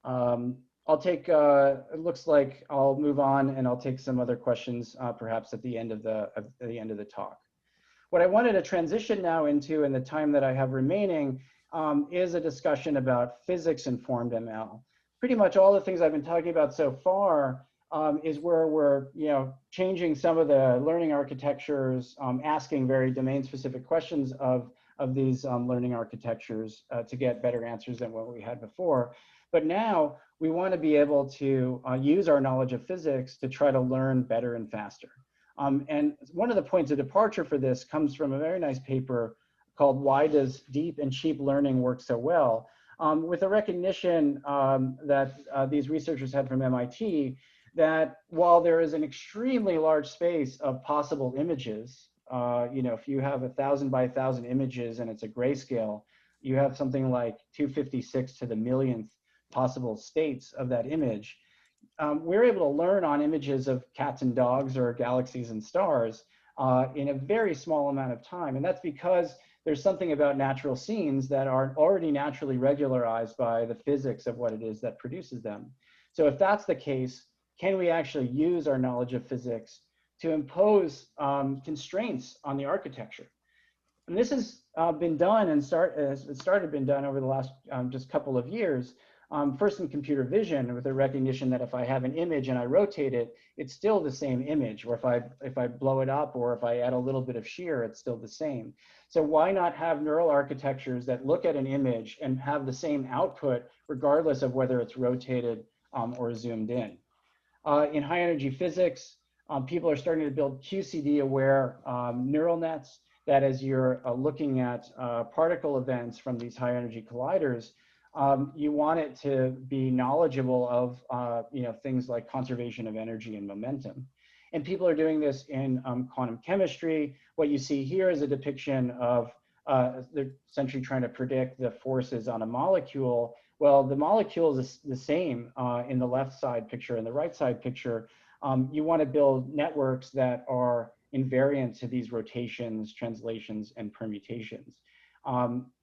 I'll take, it looks like I'll move on and I'll take some other questions perhaps at the end of the talk. What I wanted to transition now into in the time that I have remaining is a discussion about physics-informed ML. Pretty much all the things I've been talking about so far is where we're, you know, changing some of the learning architectures, asking very domain-specific questions of these learning architectures to get better answers than what we had before. But now we want to be able to use our knowledge of physics to try to learn better and faster. And one of the points of departure for this comes from a very nice paper called Why Does Deep and Cheap Learning Work So Well? With a recognition that these researchers had from MIT, that while there is an extremely large space of possible images, you know, if you have 1,000 by 1,000 images and it's a grayscale, you have something like 256 to the millionth possible states of that image. We're able to learn on images of cats and dogs or galaxies and stars in a very small amount of time. And that's because there's something about natural scenes that are already naturally regularized by the physics of what it is that produces them. So if that's the case, can we actually use our knowledge of physics to impose constraints on the architecture. And this has been done and been done over the last just couple of years. First in computer vision, with the recognition that if I have an image and I rotate it, it's still the same image. Or if I blow it up, or if I add a little bit of shear, it's still the same. So why not have neural architectures that look at an image and have the same output, regardless of whether it's rotated or zoomed in? In high energy physics, people are starting to build QCD-aware neural nets that, as you're looking at particle events from these high energy colliders, you want it to be knowledgeable of things like conservation of energy and momentum. And people are doing this in quantum chemistry. What you see here is a depiction of, they're essentially trying to predict the forces on a molecule. Well, the molecule is the same in the left side picture and the right side picture. You want to build networks that are invariant to these rotations, translations, and permutations.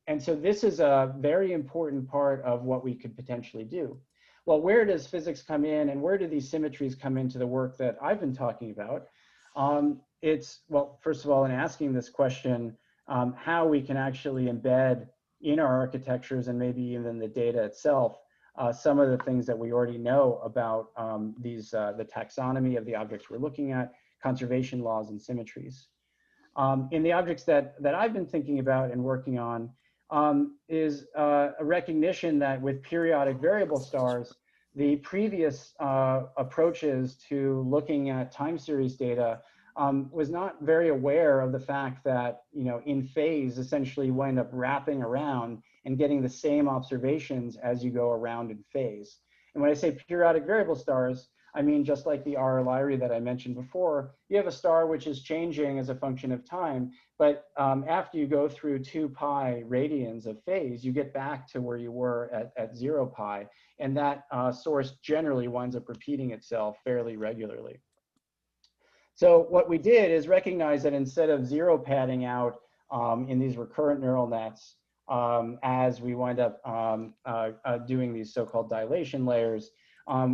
And so this is a very important part of what we could potentially do. Well, where does physics come in, and where do these symmetries come into the work that I've been talking about? Well, first of all, in asking this question, how we can actually embed in our architectures and maybe even the data itself, some of the things that we already know about the taxonomy of the objects we're looking at, conservation laws, and symmetries. In the objects that I've been thinking about and working on is a recognition that with periodic variable stars, the previous approaches to looking at time series data was not very aware of the fact that, in phase, essentially wind up wrapping around and getting the same observations as you go around in phase. And when I say periodic variable stars, I mean, just like the R. Lyrae that I mentioned before, you have a star which is changing as a function of time, but after you go through 2 pi radians of phase, you get back to where you were at 0 pi, and that source generally winds up repeating itself fairly regularly. So what we did is recognize that instead of zero padding out in these recurrent neural nets, as we wind up doing these so-called dilation layers,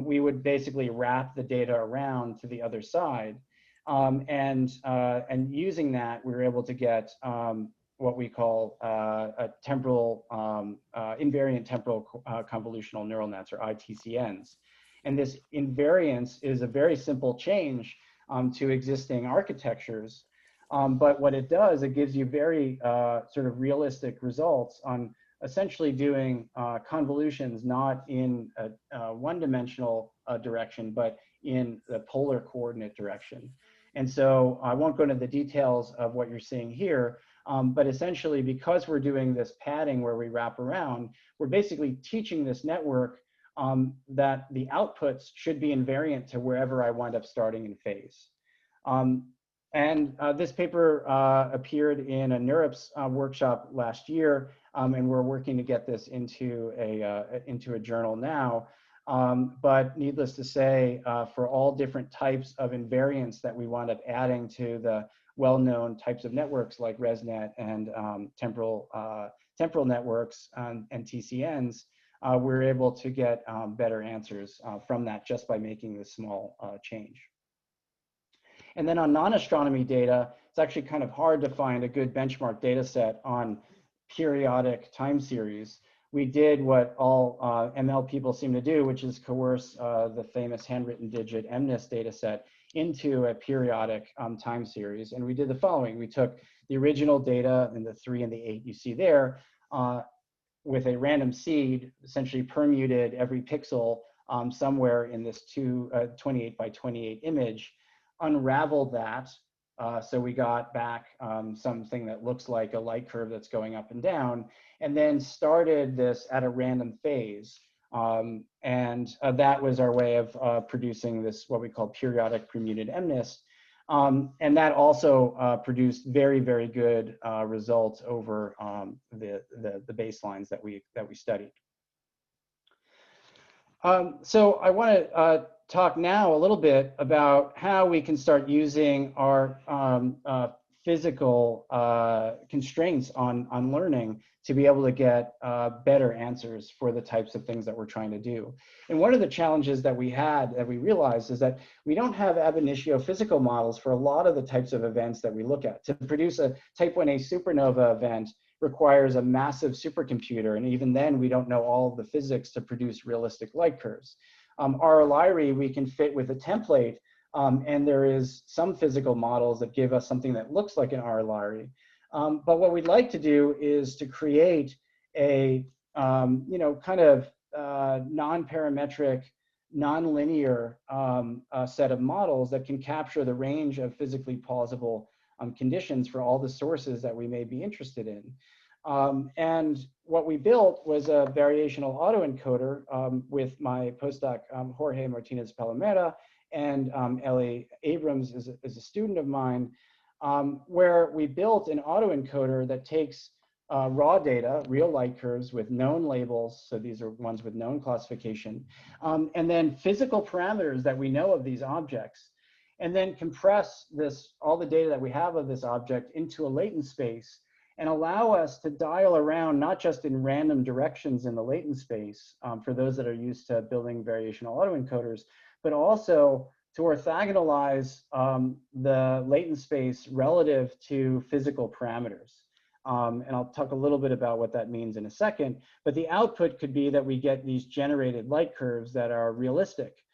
we would basically wrap the data around to the other side. And using that, we were able to get what we call a temporal, invariant temporal convolutional neural nets, or ITCNs. And this invariance is a very simple change to existing architectures. But what it does, it gives you very sort of realistic results on essentially doing convolutions not in a one-dimensional direction, but in the polar coordinate direction. And so I won't go into the details of what you're seeing here, but essentially, because we're doing this padding where we wrap around, we're basically teaching this network that the outputs should be invariant to wherever I wind up starting in phase. And this paper appeared in a NeurIPS workshop last year, and we're working to get this into a journal now. But needless to say, for all different types of invariants that we wound up adding to the well-known types of networks like ResNet and temporal networks and TCNs, we're able to get better answers from that just by making this small change. And then on non-astronomy data, it's actually kind of hard to find a good benchmark data set on periodic time series. We did what all ML people seem to do, which is coerce the famous handwritten digit MNIST data set into a periodic time series. And we did the following. We took the original data in the 3 and the 8 you see there with a random seed, essentially permuted every pixel somewhere in this 28 by 28 image, unraveled that. So we got back something that looks like a light curve that's going up and down, and then started this at a random phase. And that was our way of producing this, what we call periodic permuted MNIST. And that also produced very, very good results over the baselines that we studied. So I want to talk now a little bit about how we can start using our physical constraints on learning to be able to get better answers for the types of things that we're trying to do. And one of the challenges that we realized is that we don't have ab initio physical models for a lot of the types of events that we look at. To produce a type 1a supernova event requires a massive supercomputer, and even then we don't know all of the physics to produce realistic light curves. RLIRE we can fit with a template, and there is some physical models that give us something that looks like an RLIRE. But what we'd like to do is to create a kind of non-parametric, non-linear set of models that can capture the range of physically plausible conditions for all the sources that we may be interested in. And what we built was a variational autoencoder with my postdoc Jorge Martinez Palomera, and Ellie Abrams is a student of mine, where we built an autoencoder that takes raw data, real light curves with known labels, so these are ones with known classification, and then physical parameters that we know of these objects, and then compress all the data that we have of this object into a latent space and allow us to dial around not just in random directions in the latent space for those that are used to building variational autoencoders, but also to orthogonalize the latent space relative to physical parameters. And I'll talk a little bit about what that means in a second, but the output could be that we get these generated light curves that are realistic.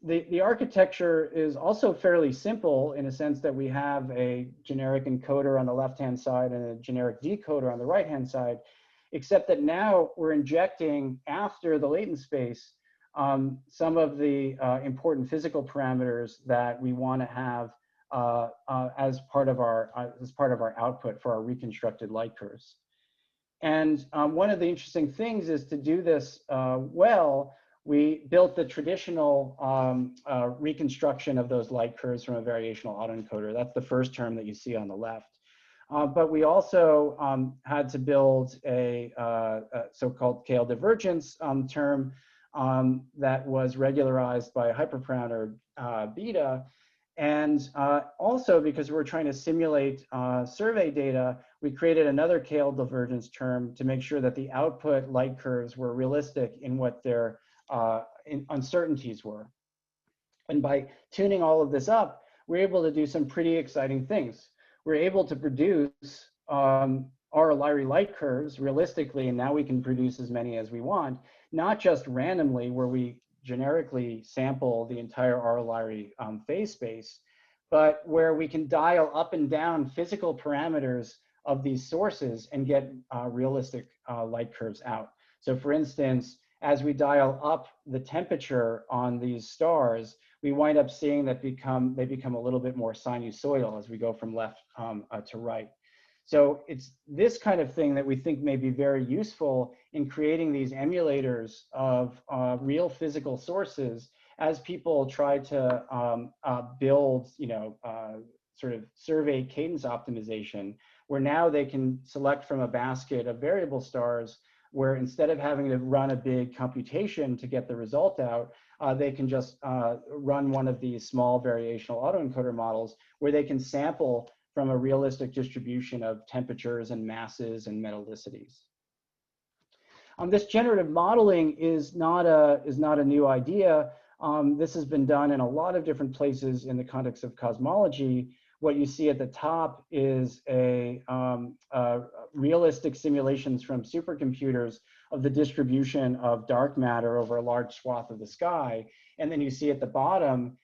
The architecture is also fairly simple in a sense that we have a generic encoder on the left-hand side and a generic decoder on the right-hand side, except that now we're injecting after the latent space some of the important physical parameters that we want to have as part of our output for our reconstructed light curves. And one of the interesting things is to do this well, we built the traditional reconstruction of those light curves from a variational autoencoder. That's the first term that you see on the left. But we also had to build a so-called KL divergence term that was regularized by a hyperparameter beta. And also because we're trying to simulate survey data, we created another KL divergence term to make sure that the output light curves were realistic in what their uncertainties were. And by tuning all of this up, we're able to do some pretty exciting things. We're able to produce RLIRE light curves realistically, and now we can produce as many as we want, not just randomly where we generically sample the entire RLIRE phase space, but where we can dial up and down physical parameters of these sources and get realistic light curves out. So for instance, as we dial up the temperature on these stars, we wind up seeing that they become a little bit more sinusoidal as we go from left to right. So it's this kind of thing that we think may be very useful in creating these emulators of real physical sources as people try to build, sort of survey cadence optimization, where now they can select from a basket of variable stars, where instead of having to run a big computation to get the result out, they can just run one of these small variational autoencoder models where they can sample from a realistic distribution of temperatures and masses and metallicities. This generative modeling is not a new idea. This has been done in a lot of different places in the context of cosmology. What you see at the top is a realistic simulations from supercomputers of the distribution of dark matter over a large swath of the sky. And then you see at the bottom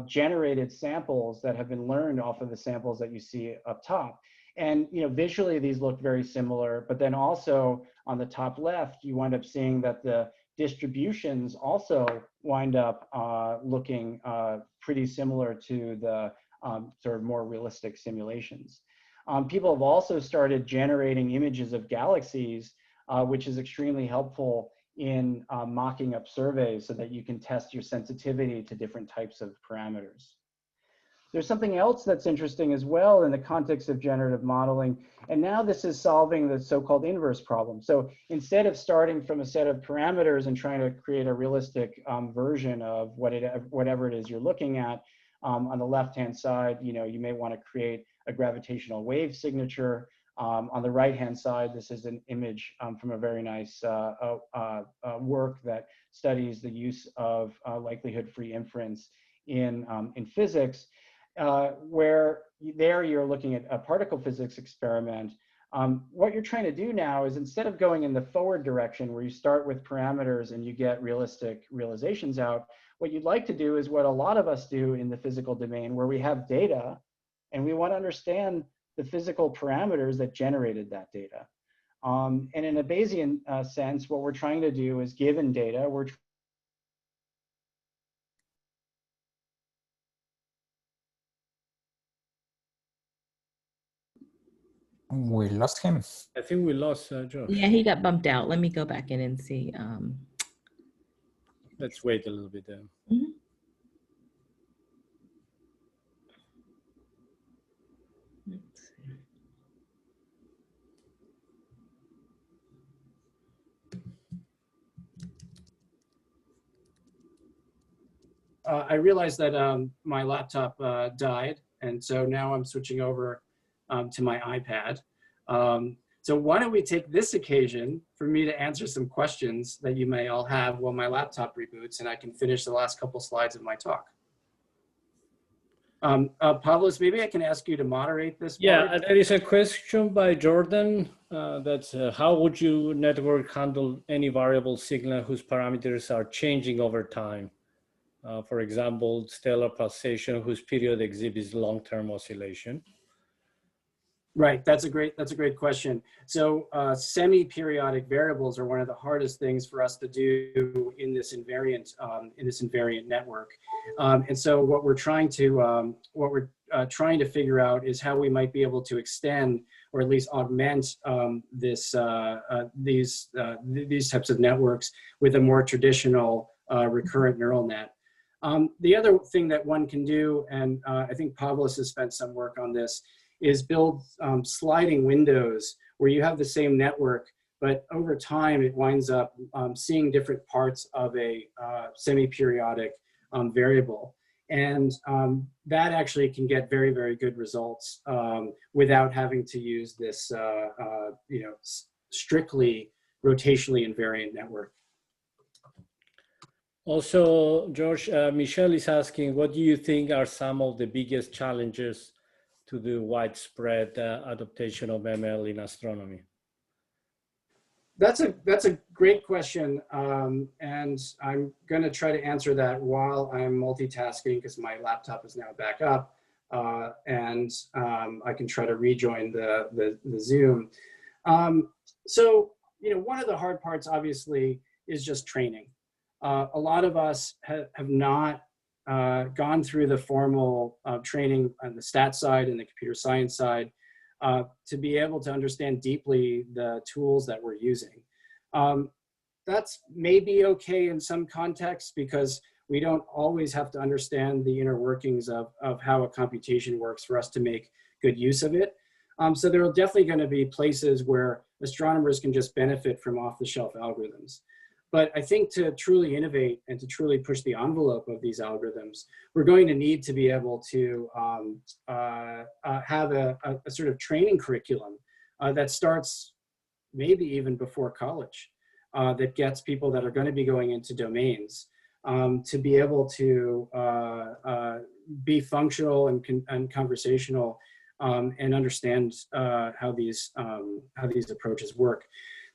generated samples that have been learned off of the samples that you see up top. And visually these look very similar, but then also on the top left, you wind up seeing that the distributions also wind up looking pretty similar to the sort of more realistic simulations. People have also started generating images of galaxies, which is extremely helpful in mocking up surveys so that you can test your sensitivity to different types of parameters. There's something else that's interesting as well in the context of generative modeling, and now this is solving the so-called inverse problem. So instead of starting from a set of parameters and trying to create a realistic version of whatever it is you're looking at, On the left-hand side, you may want to create a gravitational wave signature. On the right-hand side, this is an image from a very nice work that studies the use of likelihood-free inference in physics, where there you're looking at a particle physics experiment. What you're trying to do now is, instead of going in the forward direction where you start with parameters and you get realistic realizations out, what you'd like to do is what a lot of us do in the physical domain, where we have data and we want to understand the physical parameters that generated that data. And in a Bayesian sense, what we're trying to do is, given data, We lost him. I think we lost Josh. Yeah, he got bumped out. Let me go back in and see. Let's wait a little bit then. Mhm. Let's see. I realized that my laptop died, and so now I'm switching over to my iPad. So why don't we take this occasion for me to answer some questions that you may all have while my laptop reboots, and I can finish the last couple slides of my talk. Pavlos, maybe I can ask you to moderate this part. Yeah, there is a question by Jordan that's how would your network handle any variable signal whose parameters are changing over time? For example, stellar pulsation whose period exhibits long-term oscillation. Right, that's a great question. So semi-periodic variables are one of the hardest things for us to do in this invariant network. And so what we're trying to figure out is how we might be able to extend, or at least augment these types of networks with a more traditional recurrent neural net. The other thing that one can do, and I think Pavlos has spent some work on this, is build sliding windows where you have the same network, but over time it winds up seeing different parts of a semi-periodic variable. And that actually can get very, very good results without having to use this strictly rotationally invariant network. Also, George, Michelle is asking, what do you think are some of the biggest challenges to the widespread adoption of ML in astronomy? That's a great question, and I'm going to try to answer that while I'm multitasking, because my laptop is now back up, and I can try to rejoin the Zoom. So, one of the hard parts, obviously, is just training. A lot of us have not gone through the formal training on the stat side and the computer science side to be able to understand deeply the tools that we're using. That's maybe okay in some contexts, because we don't always have to understand the inner workings of how a computation works for us to make good use of it. So there are definitely going to be places where astronomers can just benefit from off-the-shelf algorithms. But I think to truly innovate and to truly push the envelope of these algorithms, we're going to need to be able to have a sort of training curriculum that starts maybe even before college, that gets people that are going to be going into domains to be able to be functional and conversational and understand how these approaches work.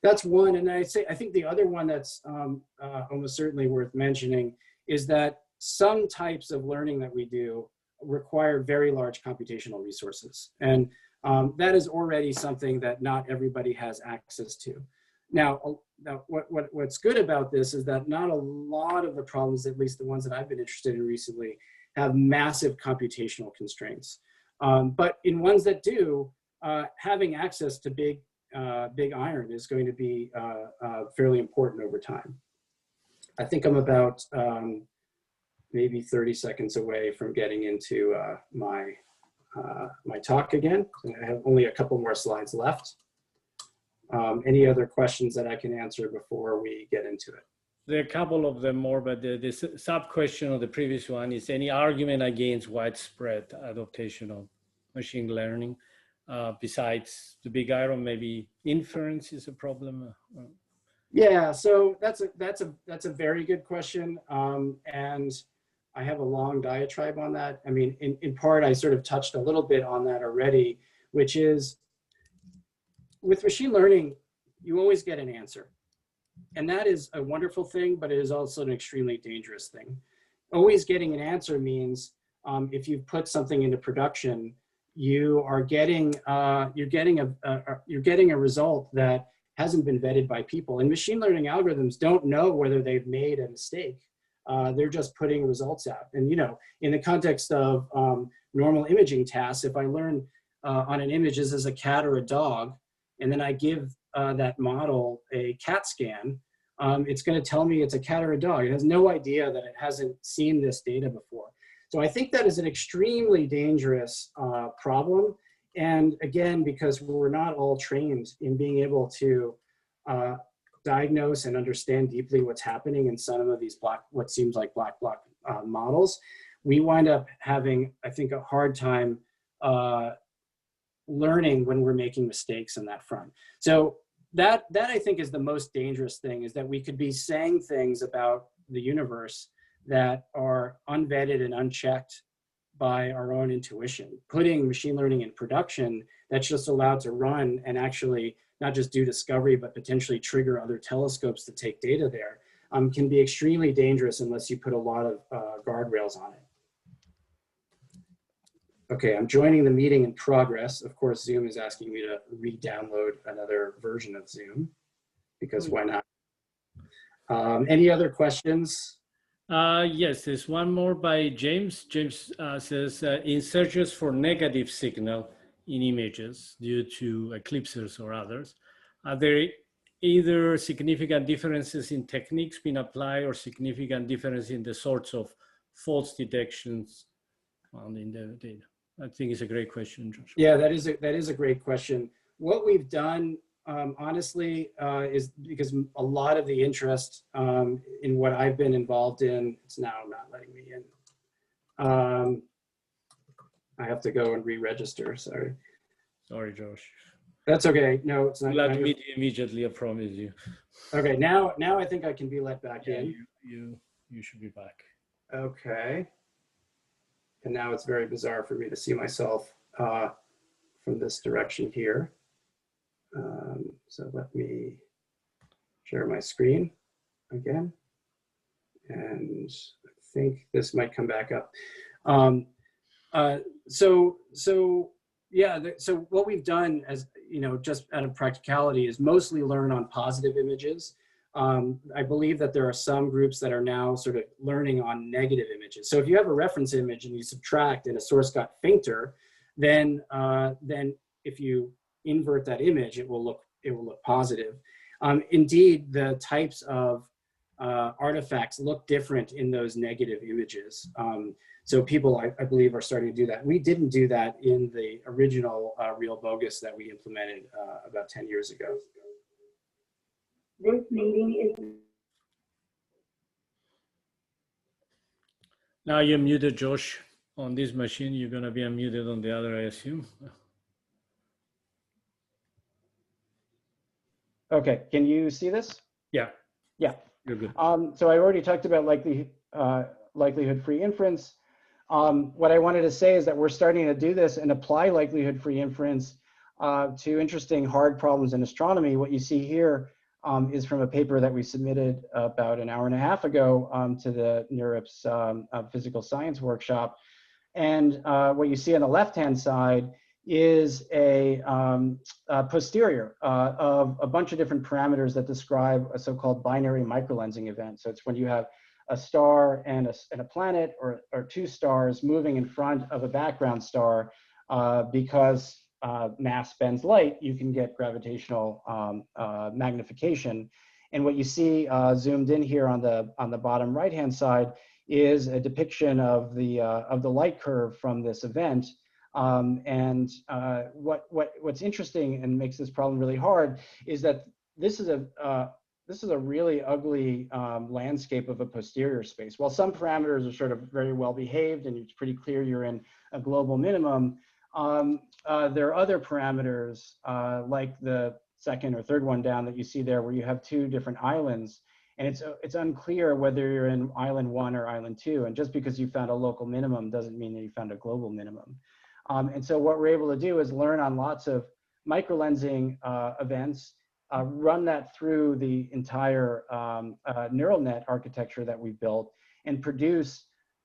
That's one, and I think the other one that's almost certainly worth mentioning is that some types of learning that we do require very large computational resources, and that is already something that not everybody has access to. Now what's good about this is that not a lot of the problems, at least the ones that I've been interested in recently, have massive computational constraints. But in ones that do, having access to big iron is going to be fairly important over time. I think I'm about maybe 30 seconds away from getting into my talk again. I have only a couple more slides left. Any other questions that I can answer before we get into it? There are a couple of them more, but the sub-question of the previous one is any argument against widespread adaptation of machine learning besides the big iron, maybe inference is a problem? Yeah, so that's a very good question, and I have a long diatribe on that. I mean, in part, I sort of touched a little bit on that already, which is with machine learning, you always get an answer. And that is a wonderful thing, but it is also an extremely dangerous thing. Always getting an answer means if you've put something into production, you are getting you're getting a result that hasn't been vetted by people. And machine learning algorithms don't know whether they've made a mistake. They're just putting results out. And in the context of normal imaging tasks, if I learn on an image this is a cat or a dog, and then I give that model a CAT scan, it's going to tell me it's a cat or a dog. It has no idea that it hasn't seen this data before. So I think that is an extremely dangerous problem. And again, because we're not all trained in being able to diagnose and understand deeply what's happening in some of these what seems like black box models, we wind up having, I think, a hard time learning when we're making mistakes on that front. So that I think is the most dangerous thing, is that we could be saying things about the universe that are unvetted and unchecked by our own intuition. Putting machine learning in production that's just allowed to run and actually not just do discovery, but potentially trigger other telescopes to take data there, can be extremely dangerous unless you put a lot of guardrails on it. Okay, I'm joining the meeting in progress. Of course, Zoom is asking me to re-download another version of Zoom, because why not? Any other questions? Yes, there's one more by James. James says, in searches for negative signal in images due to eclipses or others, are there either significant differences in techniques being applied or significant difference in the sorts of false detections found in the data? I think it's a great question, Josh. Yeah, that is a great question. What we've done, honestly, is because a lot of the interest in what I've been involved in, it's now not letting me in. I have to go and re-register, sorry. Sorry, Josh. That's okay. No, it's not. We'll have to meet you immediately, I promise you. Okay, now I think I can be let back in. You should be back. Okay. And now it's very bizarre for me to see myself from this direction here. So let me share my screen again. And I think this might come back up. So what we've done, as just out of practicality, is mostly learn on positive images. I believe that there are some groups that are now sort of learning on negative images. So if you have a reference image and you subtract and a source got fainter, then if you invert that image, it will look positive. Indeed, the types of artifacts look different in those negative images. So people, I believe, are starting to do that. We didn't do that in the original Real Bogus that we implemented about 10 years ago. This meeting is... Now you're muted, Josh, on this machine. You're going to be unmuted on the other, I assume. Okay, can you see this? Yeah. Yeah. You're good. So I already talked about likelihood-free inference. What I wanted to say is that we're starting to do this and apply likelihood-free inference to interesting hard problems in astronomy. What you see here is from a paper that we submitted about an hour and a half ago to the NeurIPS physical science workshop. And what you see on the left-hand side is a posterior of a bunch of different parameters that describe a so-called binary microlensing event. So it's when you have a star and a planet or two stars moving in front of a background star, because mass bends light, you can get gravitational magnification. And what you see zoomed in here on the bottom right-hand side is a depiction of the light curve from this event. What's interesting and makes this problem really hard is that this is this is a really ugly landscape of a posterior space. While some parameters are sort of very well behaved and it's pretty clear you're in a global minimum, there are other parameters like the second or third one down that you see there where you have two different islands, and it's unclear whether you're in island 1 or island 2, and just because you found a local minimum doesn't mean that you found a global minimum. And so what we're able to do is learn on lots of microlensing events, run that through the entire neural net architecture that we built, and produce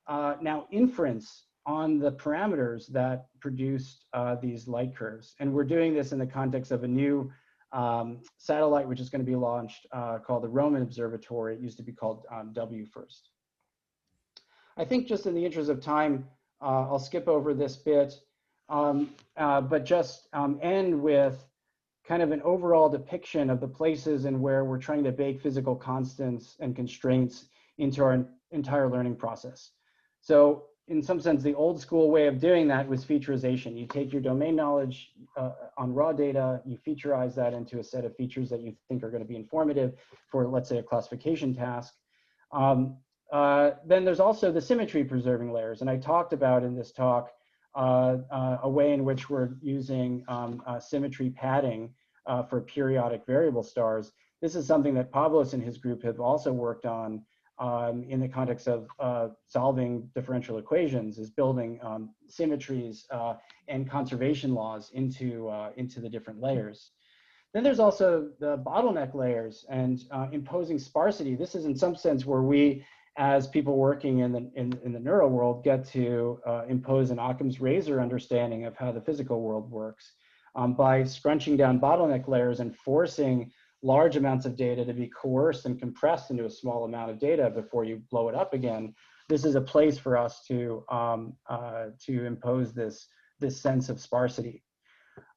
now inference on the parameters that produced these light curves. And we're doing this in the context of a new satellite, which is going to be launched called the Roman Observatory. It used to be called WFIRST. I think just in the interest of time, I'll skip over this bit, but just end with kind of an overall depiction of the places and where we're trying to bake physical constants and constraints into our entire learning process. So in some sense, the old school way of doing that was featurization. You take your domain knowledge on raw data, you featurize that into a set of features that you think are going to be informative for, let's say, a classification task. Then there's also the symmetry preserving layers. And I talked about in this talk a way in which we're using symmetry padding for periodic variable stars. This is something that Pavlos and his group have also worked on in the context of solving differential equations, is building symmetries and conservation laws into the different layers. Then there's also the bottleneck layers and imposing sparsity. This is in some sense where we, as people working in the neural world, get to impose an Occam's razor understanding of how the physical world works by scrunching down bottleneck layers and forcing large amounts of data to be coerced and compressed into a small amount of data before you blow it up again. This is a place for us to impose this sense of sparsity.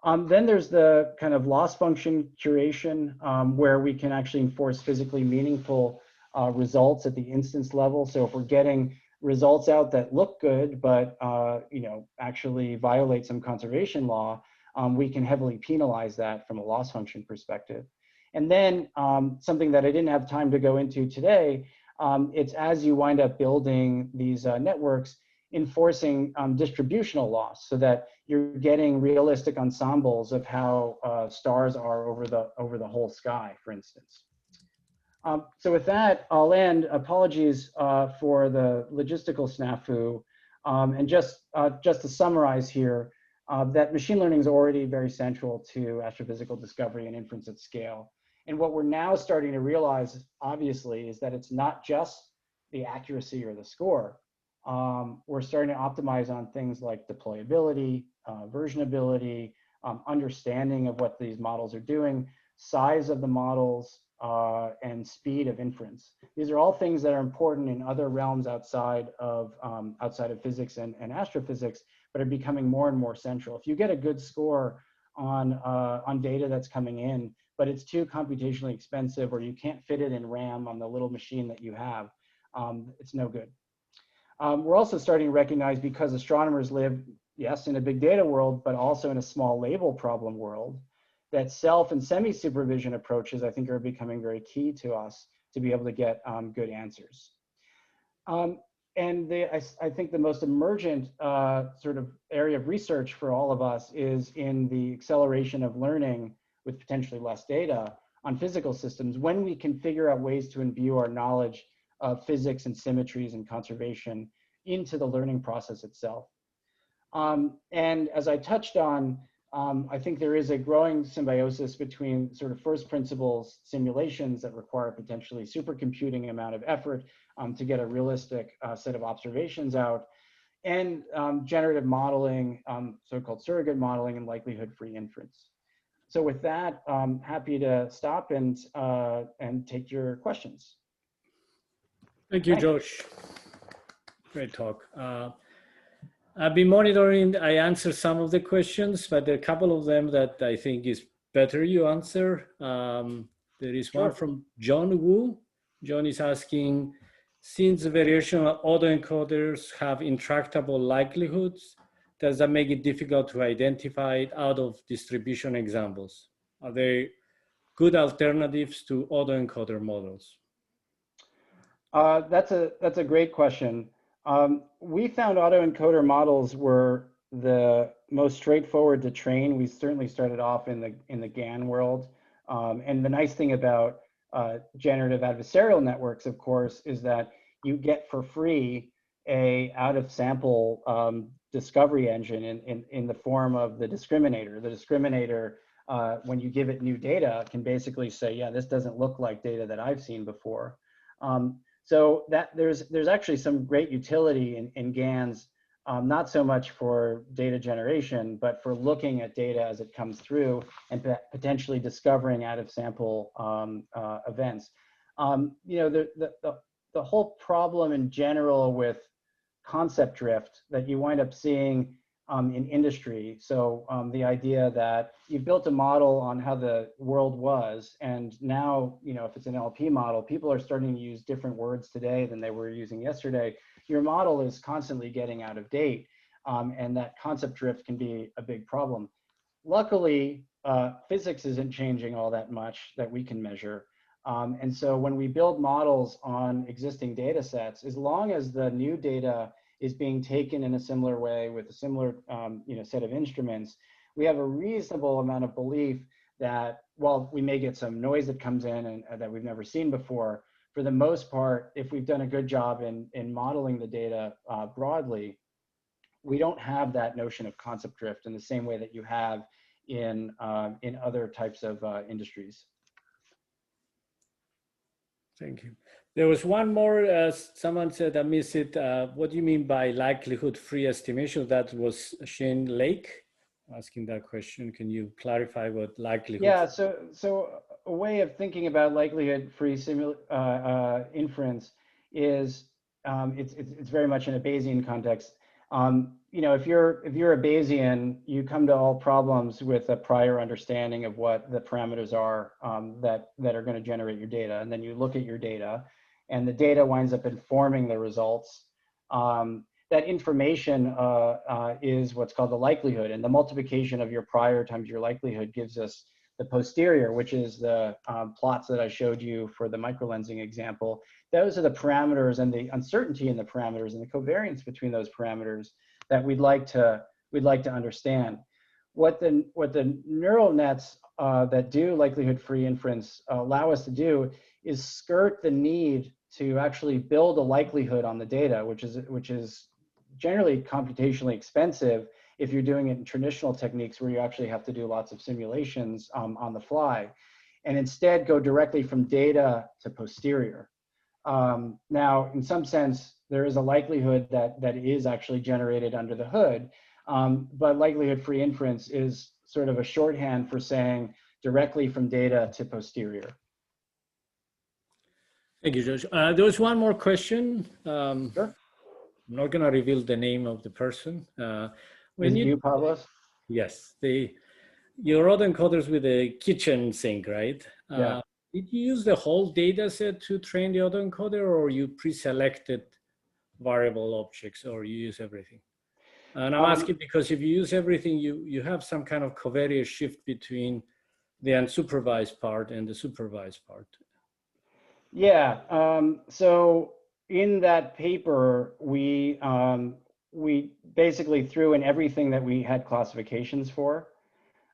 Then there's the kind of loss function curation where we can actually enforce physically meaningful results at the instance level. So if we're getting results out that look good, but actually violate some conservation law, we can heavily penalize that from a loss function perspective. And then something that I didn't have time to go into today, it's as you wind up building these networks, enforcing distributional loss so that you're getting realistic ensembles of how stars are over the whole sky, for instance. So with that, I'll end. Apologies for the logistical snafu. And just to summarize here, that machine learning is already very central to astrophysical discovery and inference at scale. And what we're now starting to realize, obviously, is that it's not just the accuracy or the score. We're starting to optimize on things like deployability, versionability, understanding of what these models are doing, size of the models, and speed of inference. These are all things that are important in other realms outside of physics and astrophysics, but are becoming more and more central. If you get a good score on data that's coming in, but it's too computationally expensive, or you can't fit it in RAM on the little machine that you have, it's no good. We're also starting to recognize, because astronomers live, yes, in a big data world, but also in a small label problem world, that self and semi-supervision approaches, I think, are becoming very key to us to be able to get good answers. And I think the most emergent sort of area of research for all of us is in the acceleration of learning with potentially less data on physical systems, when we can figure out ways to imbue our knowledge of physics and symmetries and conservation into the learning process itself. And as I touched on, I think there is a growing symbiosis between sort of first principles simulations that require potentially supercomputing amount of effort to get a realistic set of observations out, and generative modeling, so-called surrogate modeling, and likelihood-free inference. So with that, I'm happy to stop and take your questions. Thank you, Josh. Great talk. I've been monitoring, I answered some of the questions, but there are a couple of them that I think is better you answer. There is one from John Wu. John is asking, since the variational autoencoders have intractable likelihoods, does that make it difficult to identify it out of distribution examples? Are they good alternatives to autoencoder models? That's a great question. We found autoencoder models were the most straightforward to train. We certainly started off in the GAN world. And the nice thing about generative adversarial networks, of course, is that you get for free a out of sample discovery engine in the form of the discriminator. The discriminator, when you give it new data, can basically say, yeah, this doesn't look like data that I've seen before. So that there's actually some great utility in GANs, not so much for data generation, but for looking at data as it comes through and potentially discovering out of sample events. You know, the whole problem in general with concept drift that you wind up seeing in industry. So the idea that you built a model on how the world was, and now, you know, if it's an NLP model, people are starting to use different words today than they were using yesterday. Your model is constantly getting out of date, and that concept drift can be a big problem. Luckily, physics isn't changing all that much that we can measure. And so when we build models on existing data sets, as long as the new data is being taken in a similar way with a similar you know, set of instruments, we have a reasonable amount of belief that while we may get some noise that comes in and that we've never seen before, for the most part, if we've done a good job in modeling the data broadly, we don't have that notion of concept drift in the same way that you have in other types of industries. Thank you. There was one more, someone said, I missed it. What do you mean by likelihood-free estimation? That was Shane Lake asking that question. Can you clarify what likelihood? Yeah, so a way of thinking about likelihood-free inference is it's very much in a Bayesian context. You know, if you're a Bayesian, you come to all problems with a prior understanding of what the parameters are that are going to generate your data, and then you look at your data, and the data winds up informing the results. That information is what's called the likelihood, and the multiplication of your prior times your likelihood gives us the posterior, which is the plots that I showed you for the microlensing example. Those are the parameters and the uncertainty in the parameters and the covariance between those parameters that we'd like to understand. What the neural nets that do likelihood-free inference allow us to do is skirt the need to actually build a likelihood on the data, which is generally computationally expensive if you're doing it in traditional techniques where you actually have to do lots of simulations on the fly, and instead go directly from data to posterior. Now, in some sense, there is a likelihood that is actually generated under the hood, but likelihood-free inference is sort of a shorthand for saying directly from data to posterior. Thank you, George. There was one more question. Sure. I'm not going to reveal the name of the person. Is it you, Pavlos? Yes, your autoencoders with a kitchen sink, right? Yeah. Did you use the whole data set to train the autoencoder, or you pre-selected variable objects, or you use everything? And I'm asking because if you use everything, you have some kind of covariance shift between the unsupervised part and the supervised part. Yeah. So in that paper, we basically threw in everything that we had classifications for.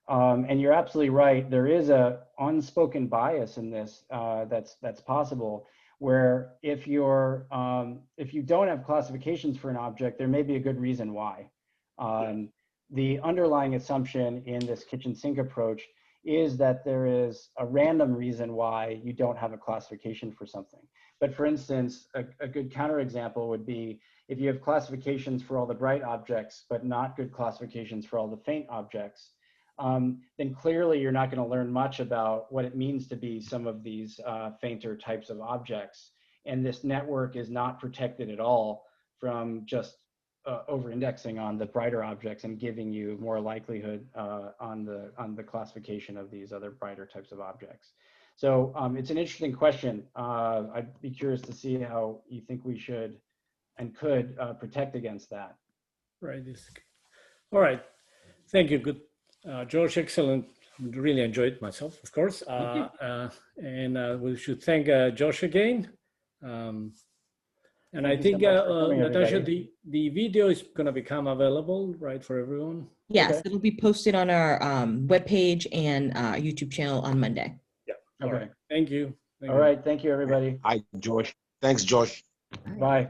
And you're absolutely right. There is a unspoken bias in this that's possible, where if you don't have classifications for an object, there may be a good reason why. The underlying assumption in this kitchen sink approach is that there is a random reason why you don't have a classification for something. But for instance, a good counterexample would be if you have classifications for all the bright objects, but not good classifications for all the faint objects, then clearly you're not going to learn much about what it means to be some of these fainter types of objects. And this network is not protected at all from just over-indexing on the brighter objects and giving you more likelihood on the classification of these other brighter types of objects. So it's an interesting question. I'd be curious to see how you think we should and could protect against that. Right. All right. Thank you. Good. George, excellent really enjoyed myself, of course. And we should thank Josh again. And I Thank you so think, much for coming, Natasha, everybody. the video is going to become available, right, for everyone? Yes, Okay. it'll be posted on our webpage and YouTube channel on Monday. All Okay. right. Thank you. Thank All you. right. Thank you, everybody. Hi, Josh. Thanks, Josh. Bye.